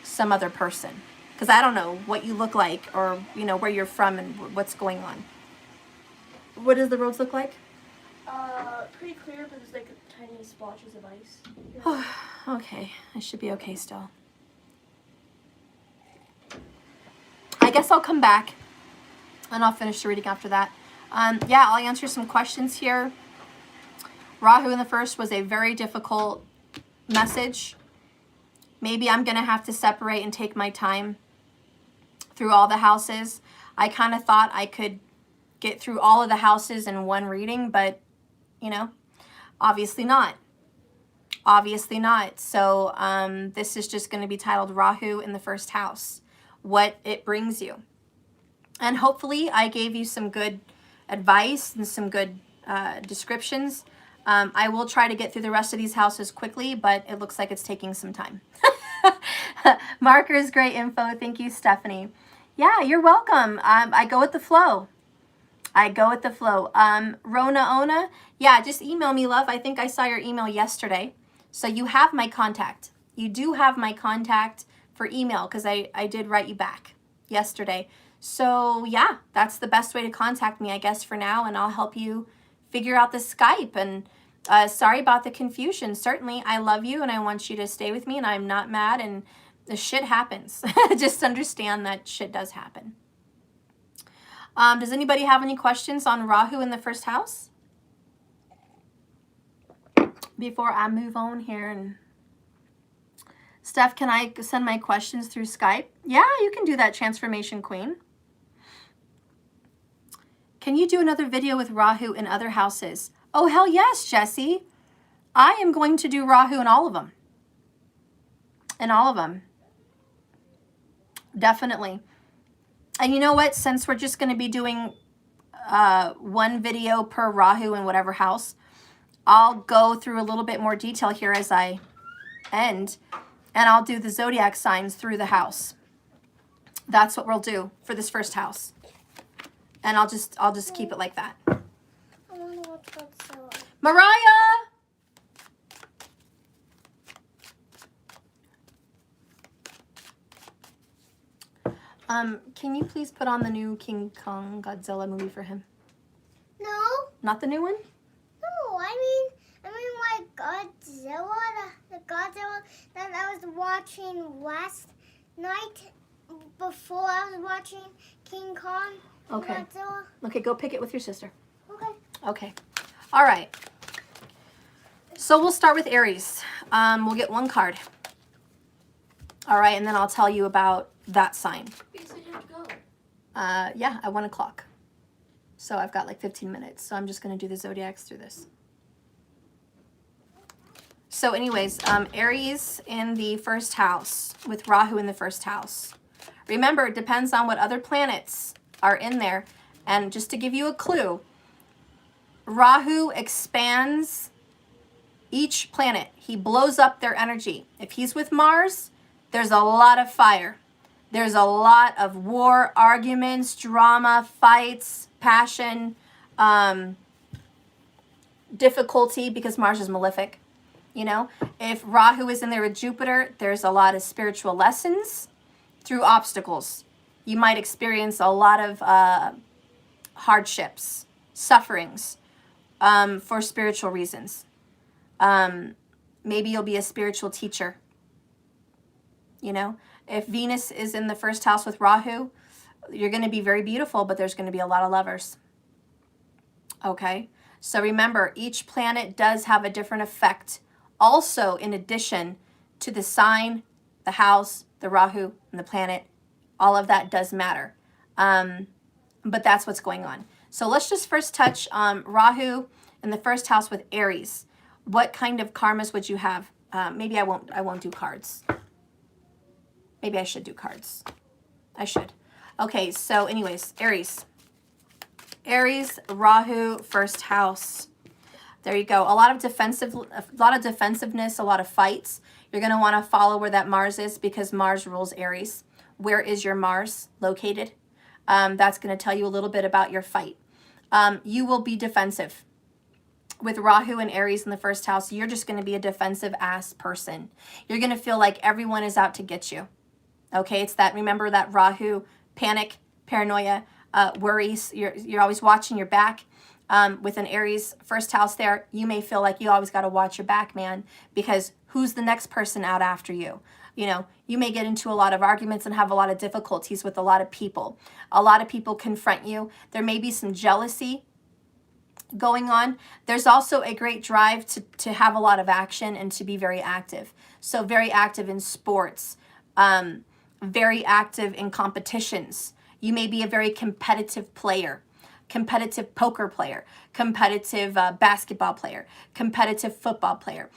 some other person. Because I don't know what you look like or, where you're from and what's going on. What does the roads look like? Pretty clear, but there's like tiny splotches of ice. Okay, I should be okay still. I guess I'll come back and I'll finish the reading after that. Yeah, I'll answer some questions here. Rahu in the first was a very difficult message. Maybe I'm going to have to separate and take my time through all the houses. I kind of thought I could get through all of the houses in one reading, but, obviously not. Obviously not. So this is just going to be titled Rahu in the first house, what it brings you. And hopefully I gave you some good advice and some good descriptions. I will try to get through the rest of these houses quickly, but it looks like it's taking some time. Markers, great info. Thank you, Stephanie. Yeah, you're welcome. I go with the flow. I go with the flow. Rona Ona, yeah, just email me, love. I think I saw your email yesterday. So you have my contact. You do have my contact for email because I did write you back yesterday. So yeah, that's the best way to contact me, I guess, for now. And I'll help you figure out the Skype. And sorry about the confusion. Certainly, I love you and I want you to stay with me and I'm not mad and the shit happens. Just understand that shit does happen. Does anybody have any questions on Rahu in the first house? Before I move on here. And Steph, can I send my questions through Skype? Yeah, you can do that, Transformation Queen. Can you do another video with Rahu in other houses? Oh, hell yes, Jessie. I am going to do Rahu in all of them. In all of them. Definitely. And you know what? Since we're just going to be doing one video per Rahu in whatever house, I'll go through a little bit more detail here as I end. And I'll do the zodiac signs through the house. That's what we'll do for this first house. And I'll just keep it like that. I wonder what's got Mariah! Can you please put on the new King Kong Godzilla movie for him? No. Not the new one? No, I mean like Godzilla, the Godzilla that I was watching last night before I was watching King Kong. Okay. Godzilla. Okay, go pick it with your sister. Okay. Okay. All right. So we'll start with Aries. We'll get one card. All right, and then I'll tell you about that sign. You said you have to go. Yeah, at 1 o'clock. So I've got like 15 minutes. So I'm just going to do the zodiacs through this. So anyways, Aries in the first house with Rahu in the first house. Remember, it depends on what other planets are in there. And just to give you a clue, Rahu expands each planet. He blows up their energy. If he's with Mars, there's a lot of fire. There's a lot of war, arguments, drama, fights, passion, difficulty, because Mars is malefic. You know, if Rahu is in there with Jupiter, there's a lot of spiritual lessons through obstacles. You might experience a lot of hardships, sufferings for spiritual reasons. Maybe you'll be a spiritual teacher. You know, if Venus is in the first house with Rahu, you're going to be very beautiful, but there's going to be a lot of lovers. Okay, so remember, each planet does have a different effect. Also, in addition to the sign, the house, the Rahu, and the planet, all of that does matter. But that's what's going on. So let's just first touch Rahu in the first house with Aries. What kind of karmas would you have? Maybe I won't do cards. Maybe I should do cards. I should. Okay, so anyways, Aries. Aries, Rahu, first house. There you go. A lot of defensiveness, a lot of fights. You're going to want to follow where that Mars is because Mars rules Aries. Where is your Mars located? That's going to tell you a little bit about your fight. You will be defensive. With Rahu and Aries in the first house, you're just going to be a defensive ass person. You're going to feel like everyone is out to get you. Okay, it's that, remember that Rahu, panic, paranoia, worries. You're always watching your back. With an Aries first house there, you may feel like you always got to watch your back, man, because who's the next person out after you? You know, you may get into a lot of arguments and have a lot of difficulties with a lot of people. A lot of people confront you. There may be some jealousy going on. There's also a great drive to have a lot of action and to be very active. So very active in sports, very active in competitions. You may be a very competitive player. Competitive poker player, competitive basketball player, competitive football player,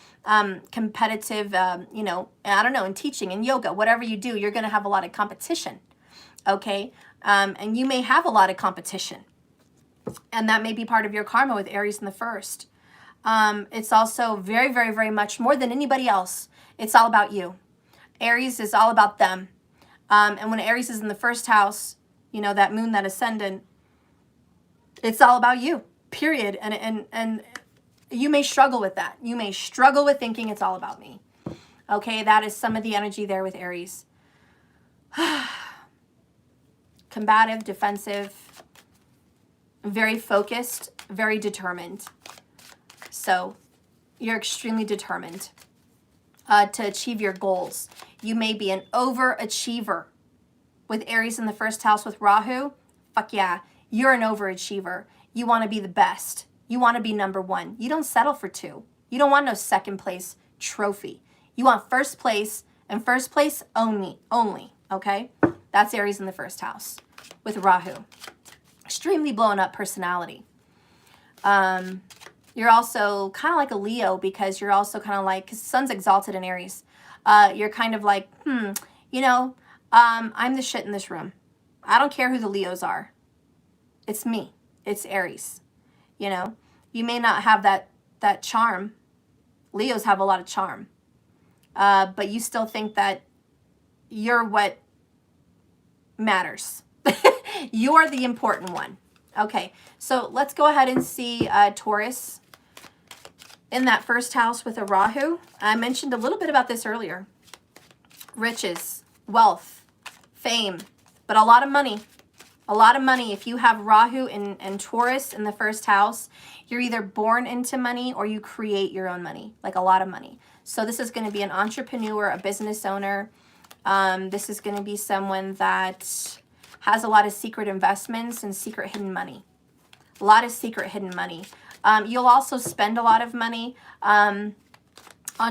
competitive, you know, I don't know, in teaching, in yoga, whatever you do, you're going to have a lot of competition, okay? And you may have a lot of competition, and that may be part of your karma with Aries in the first. It's also very, very, very much more than anybody else. It's all about you. Aries is all about them. And when Aries is in the first house, you know, that moon, that ascendant, it's all about you, period. And you may struggle with that. You may struggle with thinking it's all about me. Okay, that is some of the energy there with Aries. Combative, defensive, very focused, very determined. So you're extremely determined to achieve your goals. You may be an overachiever. With Aries in the first house with Rahu, fuck yeah. You're an overachiever. You want to be the best. You want to be number one. You don't settle for two. You don't want no second place trophy. You want first place, and first place only, okay? That's Aries in the first house with Rahu. Extremely blown up personality. You're also kind of like a Leo because you're also kind of like, because Sun's exalted in Aries. You're kind of like, you know, I'm the shit in this room. I don't care who the Leos are. It's me. It's Aries. You know, you may not have that charm. Leos have a lot of charm. But you still think that you're what matters. You're the important one. Okay, so let's go ahead and see Taurus in that first house with a Rahu. I mentioned a little bit about this earlier. Riches, wealth, fame, but a lot of money. A lot of money. If you have Rahu and Taurus in the first house, you're either born into money or you create your own money, like a lot of money. So this is going to be an entrepreneur, a business owner. This is going to be someone that has a lot of secret investments and secret hidden money. A lot of secret hidden money. You'll also spend a lot of money on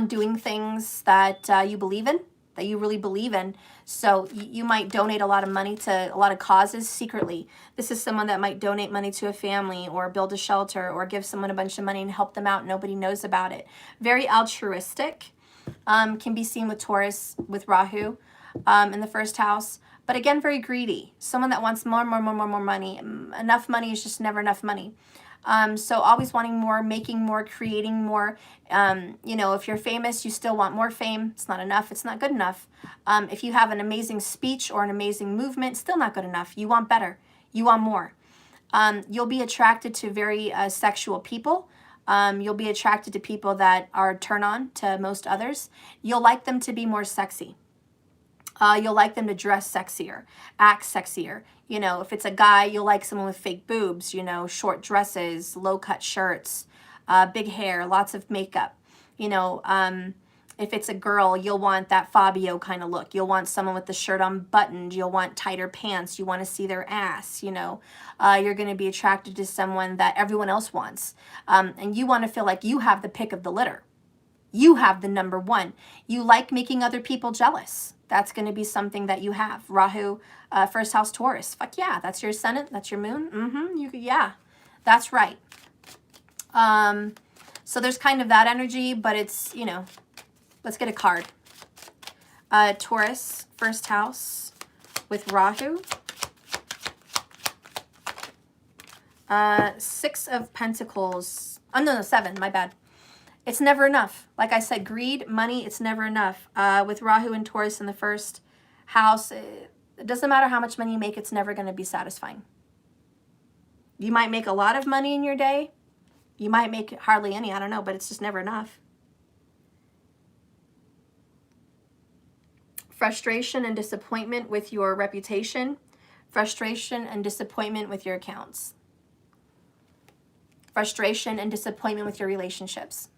doing things that you believe in, that you really believe in. So you might donate a lot of money to a lot of causes secretly. This is someone that might donate money to a family or build a shelter or give someone a bunch of money and help them out. Nobody knows about it. Very altruistic. Can be seen with Taurus, with Rahu in the first house. But again, very greedy. Someone that wants more money. Enough money is just never enough money. So always wanting more, making more, creating more. You know, if you're famous, you still want more fame. It's not enough. It's not good enough. If you have an amazing speech or an amazing movement, still not good enough. You want better. You want more. You'll be attracted to very sexual people. You'll be attracted to people that are turn on to most others. You'll like them to be more sexy. You'll like them to dress sexier, act sexier. You know, if it's a guy, you'll like someone with fake boobs, you know, short dresses, low-cut shirts, big hair, lots of makeup. You know, if it's a girl, you'll want that Fabio kind of look. You'll want someone with the shirt unbuttoned. You'll want tighter pants. You want to see their ass, you know. You're going to be attracted to someone that everyone else wants. And you want to feel like you have the pick of the litter. You have the number one. You like making other people jealous. That's going to be something that you have. Rahu, first house Taurus. Fuck yeah, that's your ascendant, that's your moon. Yeah, that's right. So there's kind of that energy, but it's, you know, let's get a card. Taurus, first house with Rahu. Six of Pentacles. Oh, no, 7, my bad. It's never enough. Like I said, greed, money, it's never enough. With Rahu and Taurus in the first house, it doesn't matter how much money you make, it's never going to be satisfying. You might make a lot of money in your day. You might make hardly any, I don't know, but it's just never enough. Frustration and disappointment with your reputation. Frustration and disappointment with your accounts. Frustration and disappointment with your relationships.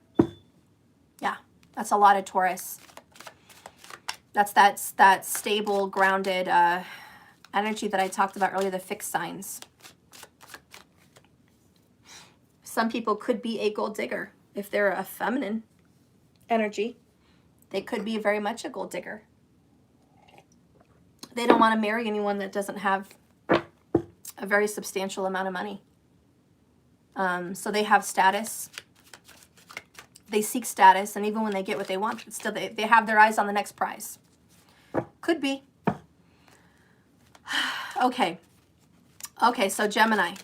Yeah, that's a lot of Taurus. That's that stable, grounded energy that I talked about earlier, the fixed signs. Some people could be a gold digger. If they're a feminine energy, they could be very much a gold digger. They don't want to marry anyone that doesn't have a very substantial amount of money. So they have status. They seek status, and even when they get what they want, still they have their eyes on the next prize. Could be. Okay. Okay, so Gemini.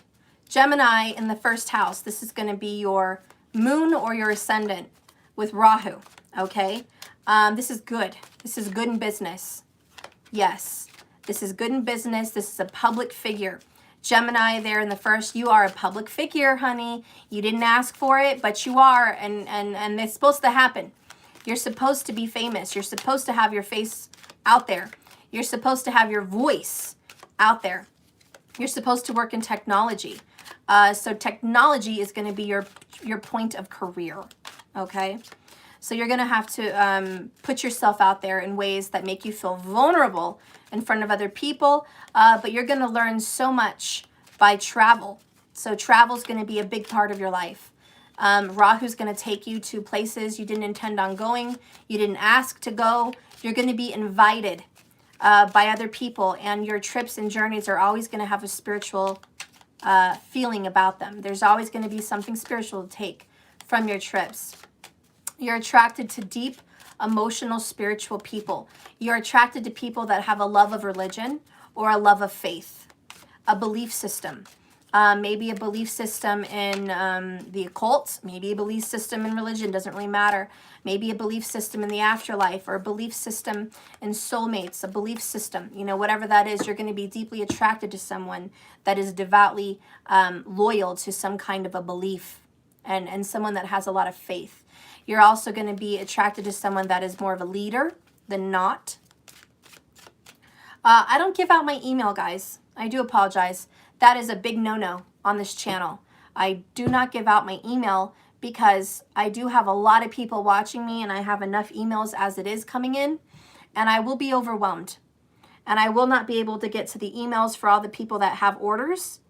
Gemini in the first house. This is going to be your moon or your ascendant with Rahu. Okay? This is good. This is good in business. Yes. This is good in business. This is a public figure. Gemini there in the first, you are a public figure, honey. You didn't ask for it, but you are, and it's supposed to happen. You're supposed to be famous. You're supposed to have your face out there. You're supposed to have your voice out there. You're supposed to work in technology. So technology is going to be your point of career, okay? So you're going to have to put yourself out there in ways that make you feel vulnerable in front of other people, but you're going to learn so much by travel. So travel is going to be a big part of your life. Rahu's going to take you to places you didn't intend on going. You didn't ask to go. You're going to be invited by other people, and your trips and journeys are always going to have a spiritual feeling about them. There's always going to be something spiritual to take from your trips. You're attracted to deep, emotional, spiritual people. You're attracted to people that have a love of religion or a love of faith, a belief system. Maybe a belief system in the occult, maybe a belief system in religion, doesn't really matter. Maybe a belief system in the afterlife, or a belief system in soulmates, a belief system, you know, whatever that is. You're going to be deeply attracted to someone that is devoutly loyal to some kind of a belief, and someone that has a lot of faith. You're also going to be attracted to someone that is more of a leader than not. I don't give out my email, guys. I do apologize. That is a big no-no on this channel. I do not give out my email because I do have a lot of people watching me and I have enough emails as it is coming in, and I will be overwhelmed. And I will not be able to get to the emails for all the people that have orders,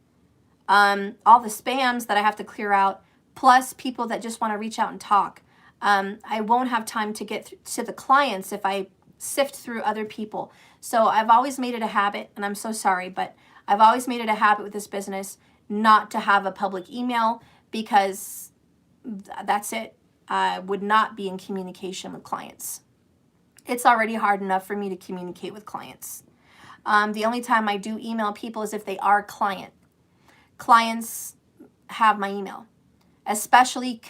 all the spams that I have to clear out, plus people that just want to reach out and talk. I won't have time to get to the clients if I sift through other people. So I've always made it a habit, and I'm so sorry, but I've always made it a habit with this business not to have a public email because that's it. I would not be in communication with clients. It's already hard enough for me to communicate with clients. The only time I do email people is if they are a client. Clients have my email, especially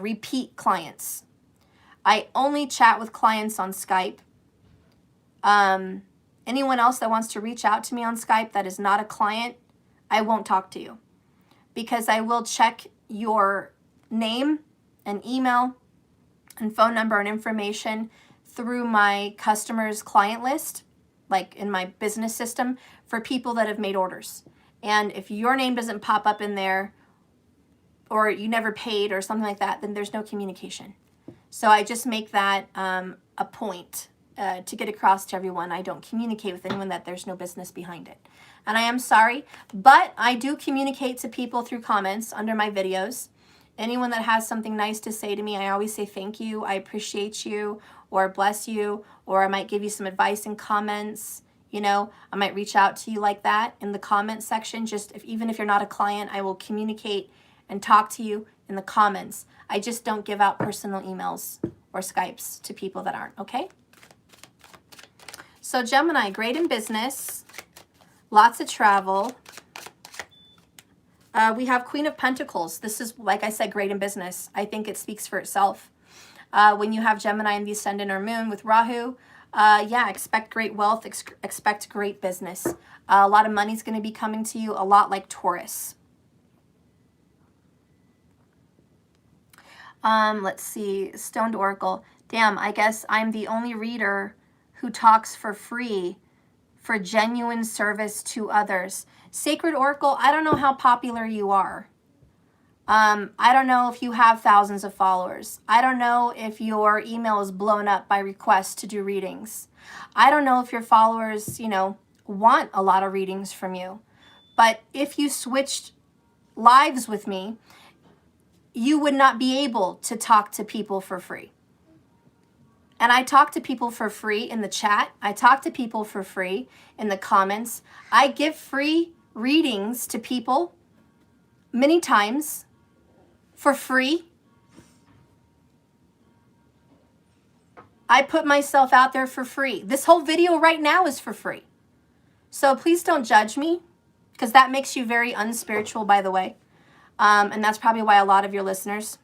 repeat clients. I only chat with clients on Skype. Anyone else that wants to reach out to me on Skype that is not a client, I won't talk to you because I will check your name and email and phone number and information through my customers client list, like in my business system for people that have made orders. And if your name doesn't pop up in there or you never paid or something like that, then there's no communication. So I just make that a point to get across to everyone. I don't communicate with anyone that there's no business behind it. And I am sorry, but I do communicate to people through comments under my videos. Anyone that has something nice to say to me, I always say thank you, I appreciate you, or bless you, or I might give you some advice in comments. You know, I might reach out to you like that in the comment section. Just even if you're not a client, I will communicate and talk to you in the comments. I just don't give out personal emails or Skypes to people that aren't, okay? So Gemini, great in business, lots of travel. We have Queen of Pentacles. This is, like I said, great in business. I think it speaks for itself. When you have Gemini in the ascendant or moon with Rahu, yeah, expect great wealth, expect great business. A lot of money's going to be coming to you, a lot like Taurus. Let's see, Stoned Oracle. Damn, I guess I'm the only reader who talks for free for genuine service to others. Sacred Oracle, I don't know how popular you are. I don't know if you have thousands of followers. I don't know if your email is blown up by requests to do readings. I don't know if your followers, you know, want a lot of readings from you. But if you switched lives with me, you would not be able to talk to people for free. And I talk to people for free in the chat. I talk to people for free in the comments. I give free readings to people many times for free. I put myself out there for free. This whole video right now is for free. So please don't judge me, because that makes you very unspiritual, by the way. And that's probably why a lot of your listeners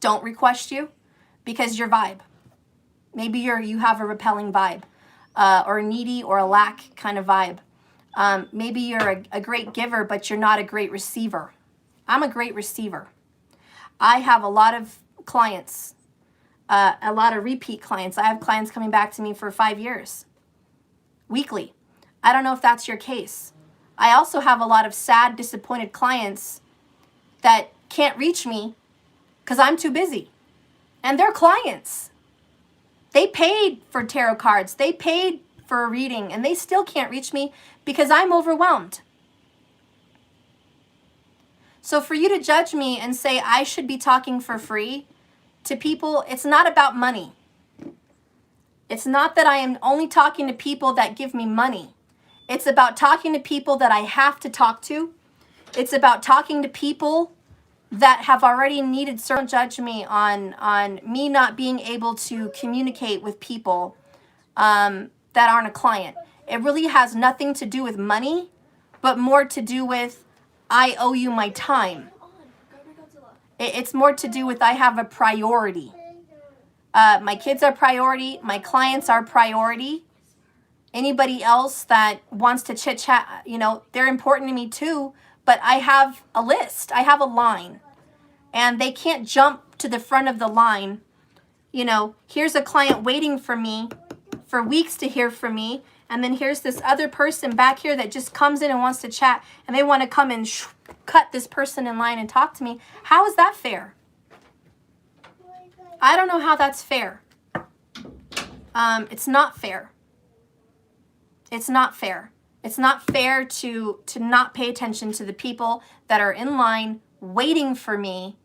don't request you, because your vibe. Maybe you have a repelling vibe, or a needy or a lack kind of vibe. Maybe you're a great giver, but you're not a great receiver. I'm a great receiver. I have a lot of clients, a lot of repeat clients. I have clients coming back to me for 5 years, weekly. I don't know if that's your case. I also have a lot of sad, disappointed clients that can't reach me because I'm too busy. And they're clients. They paid for tarot cards. They paid for a reading, and they still can't reach me because I'm overwhelmed. So for you to judge me and say I should be talking for free to people, it's not about money. It's not that I am only talking to people that give me money. It's about talking to people that I have to talk to. It's about talking to people that have already needed service. Don't judge me on me not being able to communicate with people that aren't a client. It really has nothing to do with money, but more to do with I owe you my time. It's more to do with I have a priority. My kids are priority. My clients are priority. Anybody else that wants to chit chat, you know, they're important to me too, but I have a list. I have a line. And they can't jump to the front of the line. You know, here's a client waiting for me for weeks to hear from me. And then here's this other person back here that just comes in and wants to chat, and they want to come and cut this person in line and talk to me. How is that fair? I don't know how that's fair. It's not fair. It's not fair. It's not fair to not pay attention to the people that are in line waiting for me.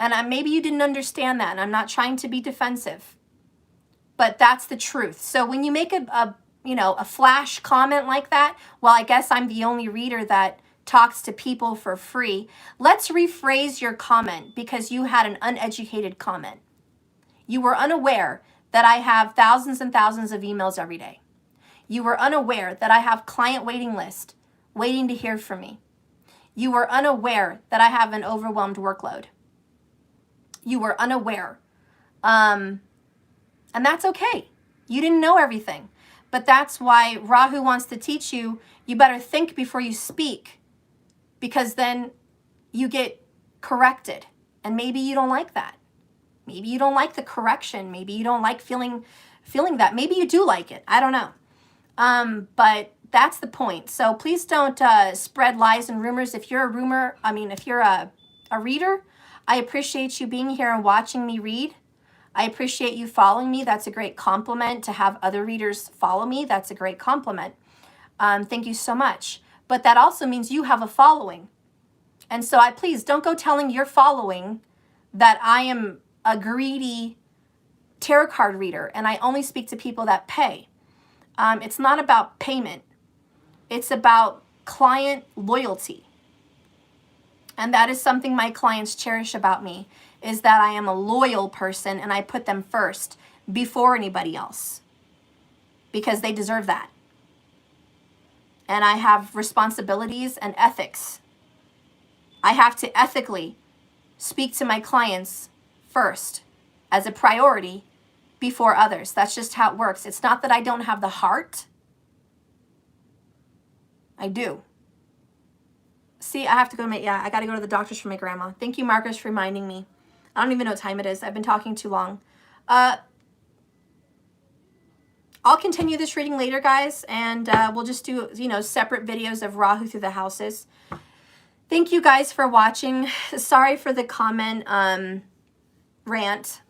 And maybe you didn't understand that, and I'm not trying to be defensive, but that's the truth. So when you make a flash comment like that, well, I guess I'm the only reader that talks to people for free. Let's rephrase your comment, because you had an uneducated comment. You were unaware that I have thousands and thousands of emails every day. You were unaware that I have client waiting list waiting to hear from me. You were unaware that I have an overwhelmed workload. You were unaware. And that's okay. You didn't know everything. But that's why Rahu wants to teach you, you better think before you speak, because then you get corrected. And maybe you don't like that. Maybe you don't like the correction. Maybe you don't like feeling that. Maybe you do like it. I don't know. But that's the point. So please don't spread lies and rumors. If you're if you're a reader, I appreciate you being here and watching me read. I appreciate you following me. That's a great compliment. To have other readers follow me, that's a great compliment. Thank you so much. But that also means you have a following. And so please don't go telling your following that I am a greedy tarot card reader and I only speak to people that pay. It's not about payment. It's about client loyalty. And that is something my clients cherish about me, is that I am a loyal person and I put them first before anybody else, because they deserve that. And I have responsibilities and ethics. I have to ethically speak to my clients first as a priority before others. That's just how it works. It's not that I don't have the heart. I do. See, I have to go to I got to go to the doctor's for my grandma. Thank you, Marcus, for reminding me. I don't even know what time it is. I've been talking too long. I'll continue this reading later, guys, and we'll just do, separate videos of Rahu through the houses. Thank you guys for watching. Sorry for the comment rant.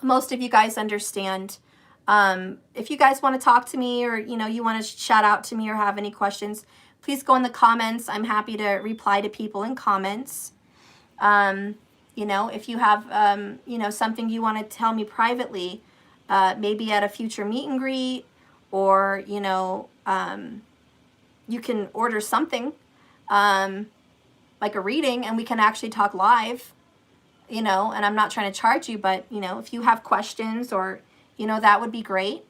Most of you guys understand. If you guys want to talk to me, or you want to shout out to me or have any questions, please go in the comments. I'm happy to reply to people in comments. If you have something you want to tell me privately, maybe at a future meet and greet, or you can order something like a reading, and we can actually talk live. And I'm not trying to charge you, but if you have questions, or that would be great.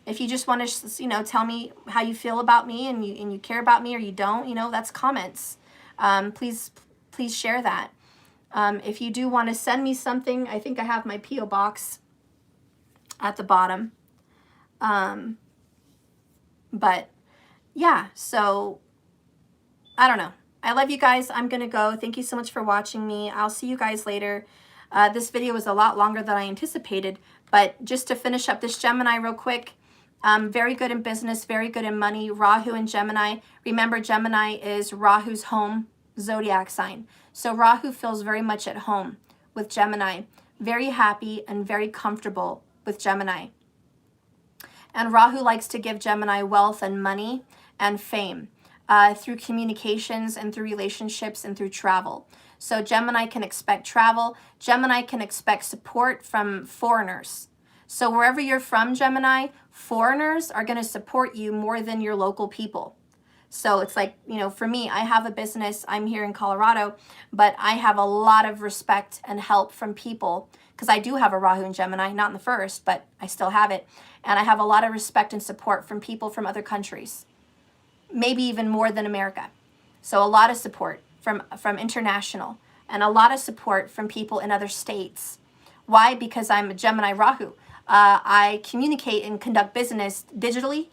If you just want to tell me how you feel about me, and you care about me, or you don't, that's comments. Please share that. If you do want to send me something, I think I have my P.O. box at the bottom. But yeah, so I don't know. I love you guys. I'm going to go. Thank you so much for watching me. I'll see you guys later. This video was a lot longer than I anticipated, but just to finish up this Gemini real quick, very good in business, very good in money. Rahu and Gemini. Remember, Gemini is Rahu's home zodiac sign. So Rahu feels very much at home with Gemini, very happy and very comfortable with Gemini. And Rahu likes to give Gemini wealth and money and fame through communications and through relationships and through travel. So Gemini can expect travel. Gemini can expect support from foreigners. So wherever you're from, Gemini, foreigners are going to support you more than your local people. So it's like, for me, I have a business. I'm here in Colorado, but I have a lot of respect and help from people, because I do have a Rahu and Gemini, not in the first, but I still have it. And I have a lot of respect and support from people from other countries, maybe even more than America. So a lot of support from international, and a lot of support from people in other states. Why? Because I'm a Gemini Rahu. I communicate and conduct business digitally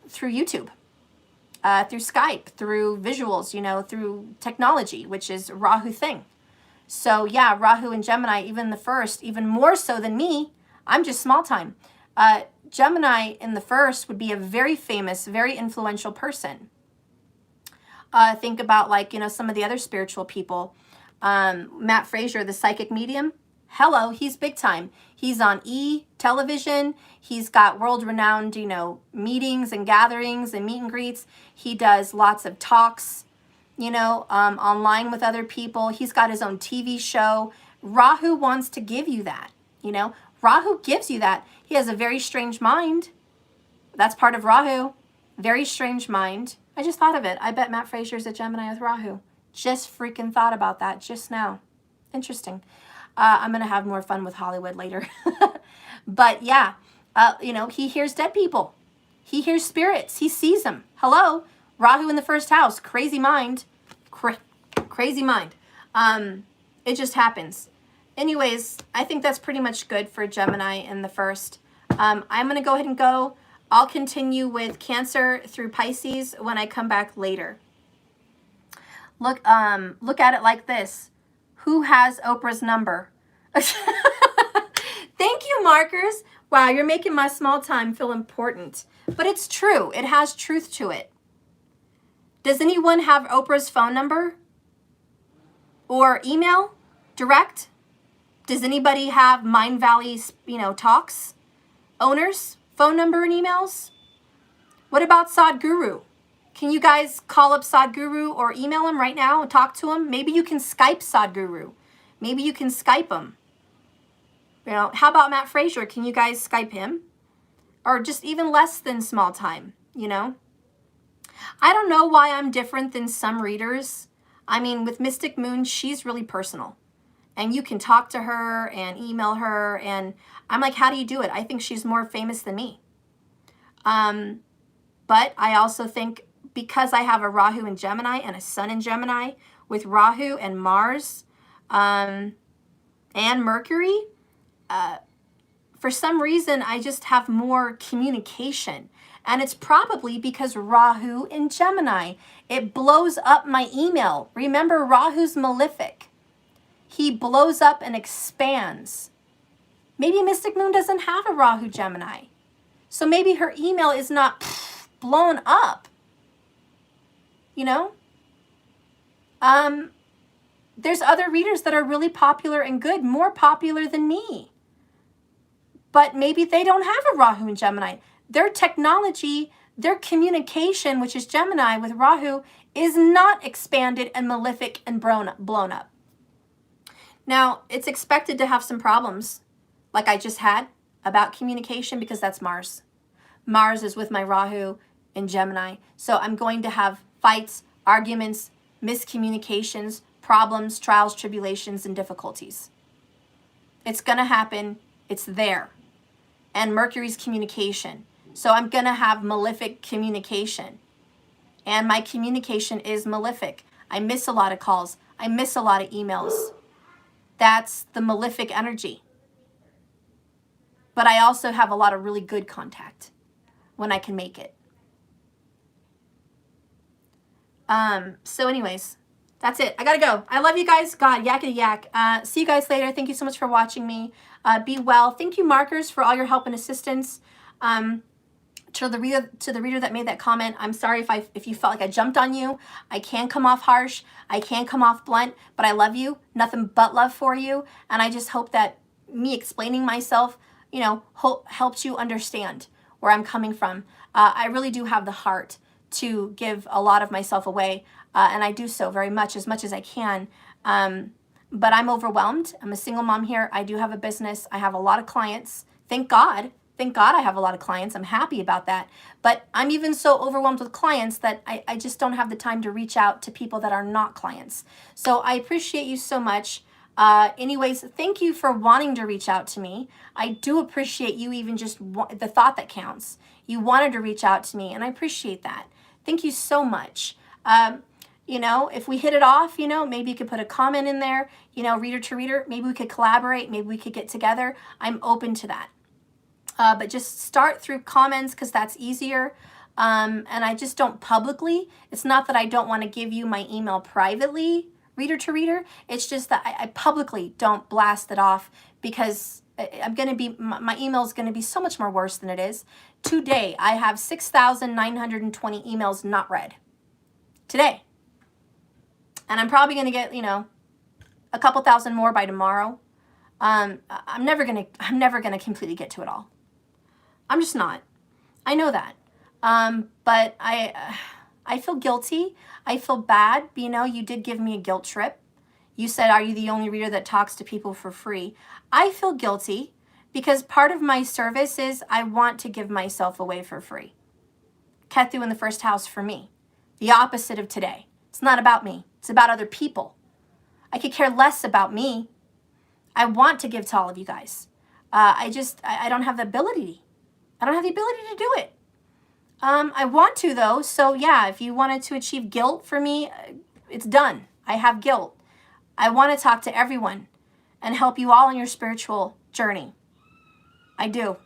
through YouTube, through Skype, through visuals, through technology, which is Rahu thing. So yeah, Rahu and Gemini, even the first, even more so than me, I'm just small time. Gemini in the first would be a very famous, very influential person. Think about like, you know, some of the other spiritual people. Matt Fraser, the psychic medium. Hello, he's big time. He's on television. He's got world-renowned, you know, meetings and gatherings and meet and greets. He does lots of talks, you know, online with other people. He's got his own TV show. Rahu wants to give you that, you know. Rahu gives you that. He has a very strange mind. That's part of Rahu. Very strange mind. I just thought of it. I bet Matt Fraser's a Gemini with Rahu. Just freaking thought about that just now. Interesting. I'm going to have more fun with Hollywood later. But yeah, you know, he hears dead people. He hears spirits. He sees them. Hello? Rahu in the first house. Crazy mind. Crazy mind. It just happens. Anyways, I think that's pretty much good for Gemini in the first. I'm going to go ahead and go. I'll continue with Cancer through Pisces when I come back later. Look at it like this. Who has Oprah's number? Thank you, markers. Wow, you're making my small time feel important. But it's true. It has truth to it. Does anyone have Oprah's phone number? Or email? Direct? Does anybody have Mind Valley, you know, Talks? Owners? Phone number and emails? What about Sadhguru? Can you guys call up Sadhguru or email him right now and talk to him? Maybe you can Skype Sadhguru. Maybe you can Skype him. You know, how about Matt Fraser? Can you guys Skype him? Or just even less than small time, you know? I don't know why I'm different than some readers. I mean, with Mystic Moon, she's really personal. And you can talk to her and email her. And I'm like, how do you do it? I think she's more famous than me. But I also think because I have a Rahu in Gemini and a Sun in Gemini with Rahu and Mars and Mercury, for some reason, I just have more communication. And it's probably because Rahu in Gemini, it blows up my email. Remember, Rahu's malefic. He blows up and expands. Maybe Mystic Moon doesn't have a Rahu Gemini. So maybe her email is not blown up. You know? There's other readers that are really popular and good, more popular than me. But maybe they don't have a Rahu in Gemini. Their technology, their communication, which is Gemini with Rahu, is not expanded and malefic and blown up. Now, it's expected to have some problems, like I just had, about communication because that's Mars. Mars is with my Rahu in Gemini. So I'm going to have fights, arguments, miscommunications, problems, trials, tribulations, and difficulties. It's going to happen. It's there. And Mercury's communication. So I'm going to have malefic communication. And my communication is malefic. I miss a lot of calls. I miss a lot of emails. That's the malefic energy. But I also have a lot of really good contact when I can make it. So anyways, that's it. I gotta go. I love you guys. God, yakety yak. See you guys later. Thank you so much for watching me. Be well. Thank you, markers, for all your help and assistance. To the reader that made that comment, I'm sorry if you felt like I jumped on you. I can come off harsh. I can come off blunt, but I love you. Nothing but love for you. And I just hope that me explaining myself, you know, helps you understand where I'm coming from. I really do have the heart to give a lot of myself away, and I do so very much as I can. But I'm overwhelmed. I'm a single mom here. I do have a business. I have a lot of clients. Thank God. Thank God I have a lot of clients. I'm happy about that. But I'm even so overwhelmed with clients that I just don't have the time to reach out to people that are not clients. So I appreciate you so much. Anyways, thank you for wanting to reach out to me. I do appreciate you even just the thought that counts. You wanted to reach out to me, and I appreciate that. Thank you so much. You know, if we hit it off, you know, maybe you could put a comment in there, you know, reader to reader. Maybe we could collaborate. Maybe we could get together. I'm open to that. But just start through comments because that's easier. And I just don't publicly. It's not that I don't want to give you my email privately, reader to reader. It's just that I publicly don't blast it off because I'm going to be, my email is going to be so much more worse than it is. Today, I have 6,920 emails not read. Today. And I'm probably going to get, you know, a couple thousand more by tomorrow. I'm never going to completely get to it all. I'm just not. I know that. But I feel guilty. I feel bad. You know, you did give me a guilt trip. You said, are you the only reader that talks to people for free? I feel guilty because part of my service is I want to give myself away for free. Ketu in the first house for me. The opposite of today. It's not about me. It's about other people. I could care less about me. I want to give to all of you guys. I don't have the ability. I don't have the ability to do it. I want to though. So yeah, if you wanted to achieve guilt for me, it's done. I have guilt. I want to talk to everyone and help you all on your spiritual journey. I do.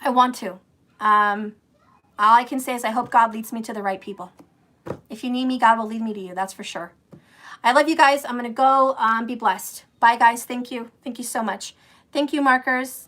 I want to. All I can say is I hope God leads me to the right people. If you need me, God will lead me to you. That's for sure. I love you guys. I'm going to go be blessed. Bye, guys. Thank you. Thank you so much. Thank you, markers.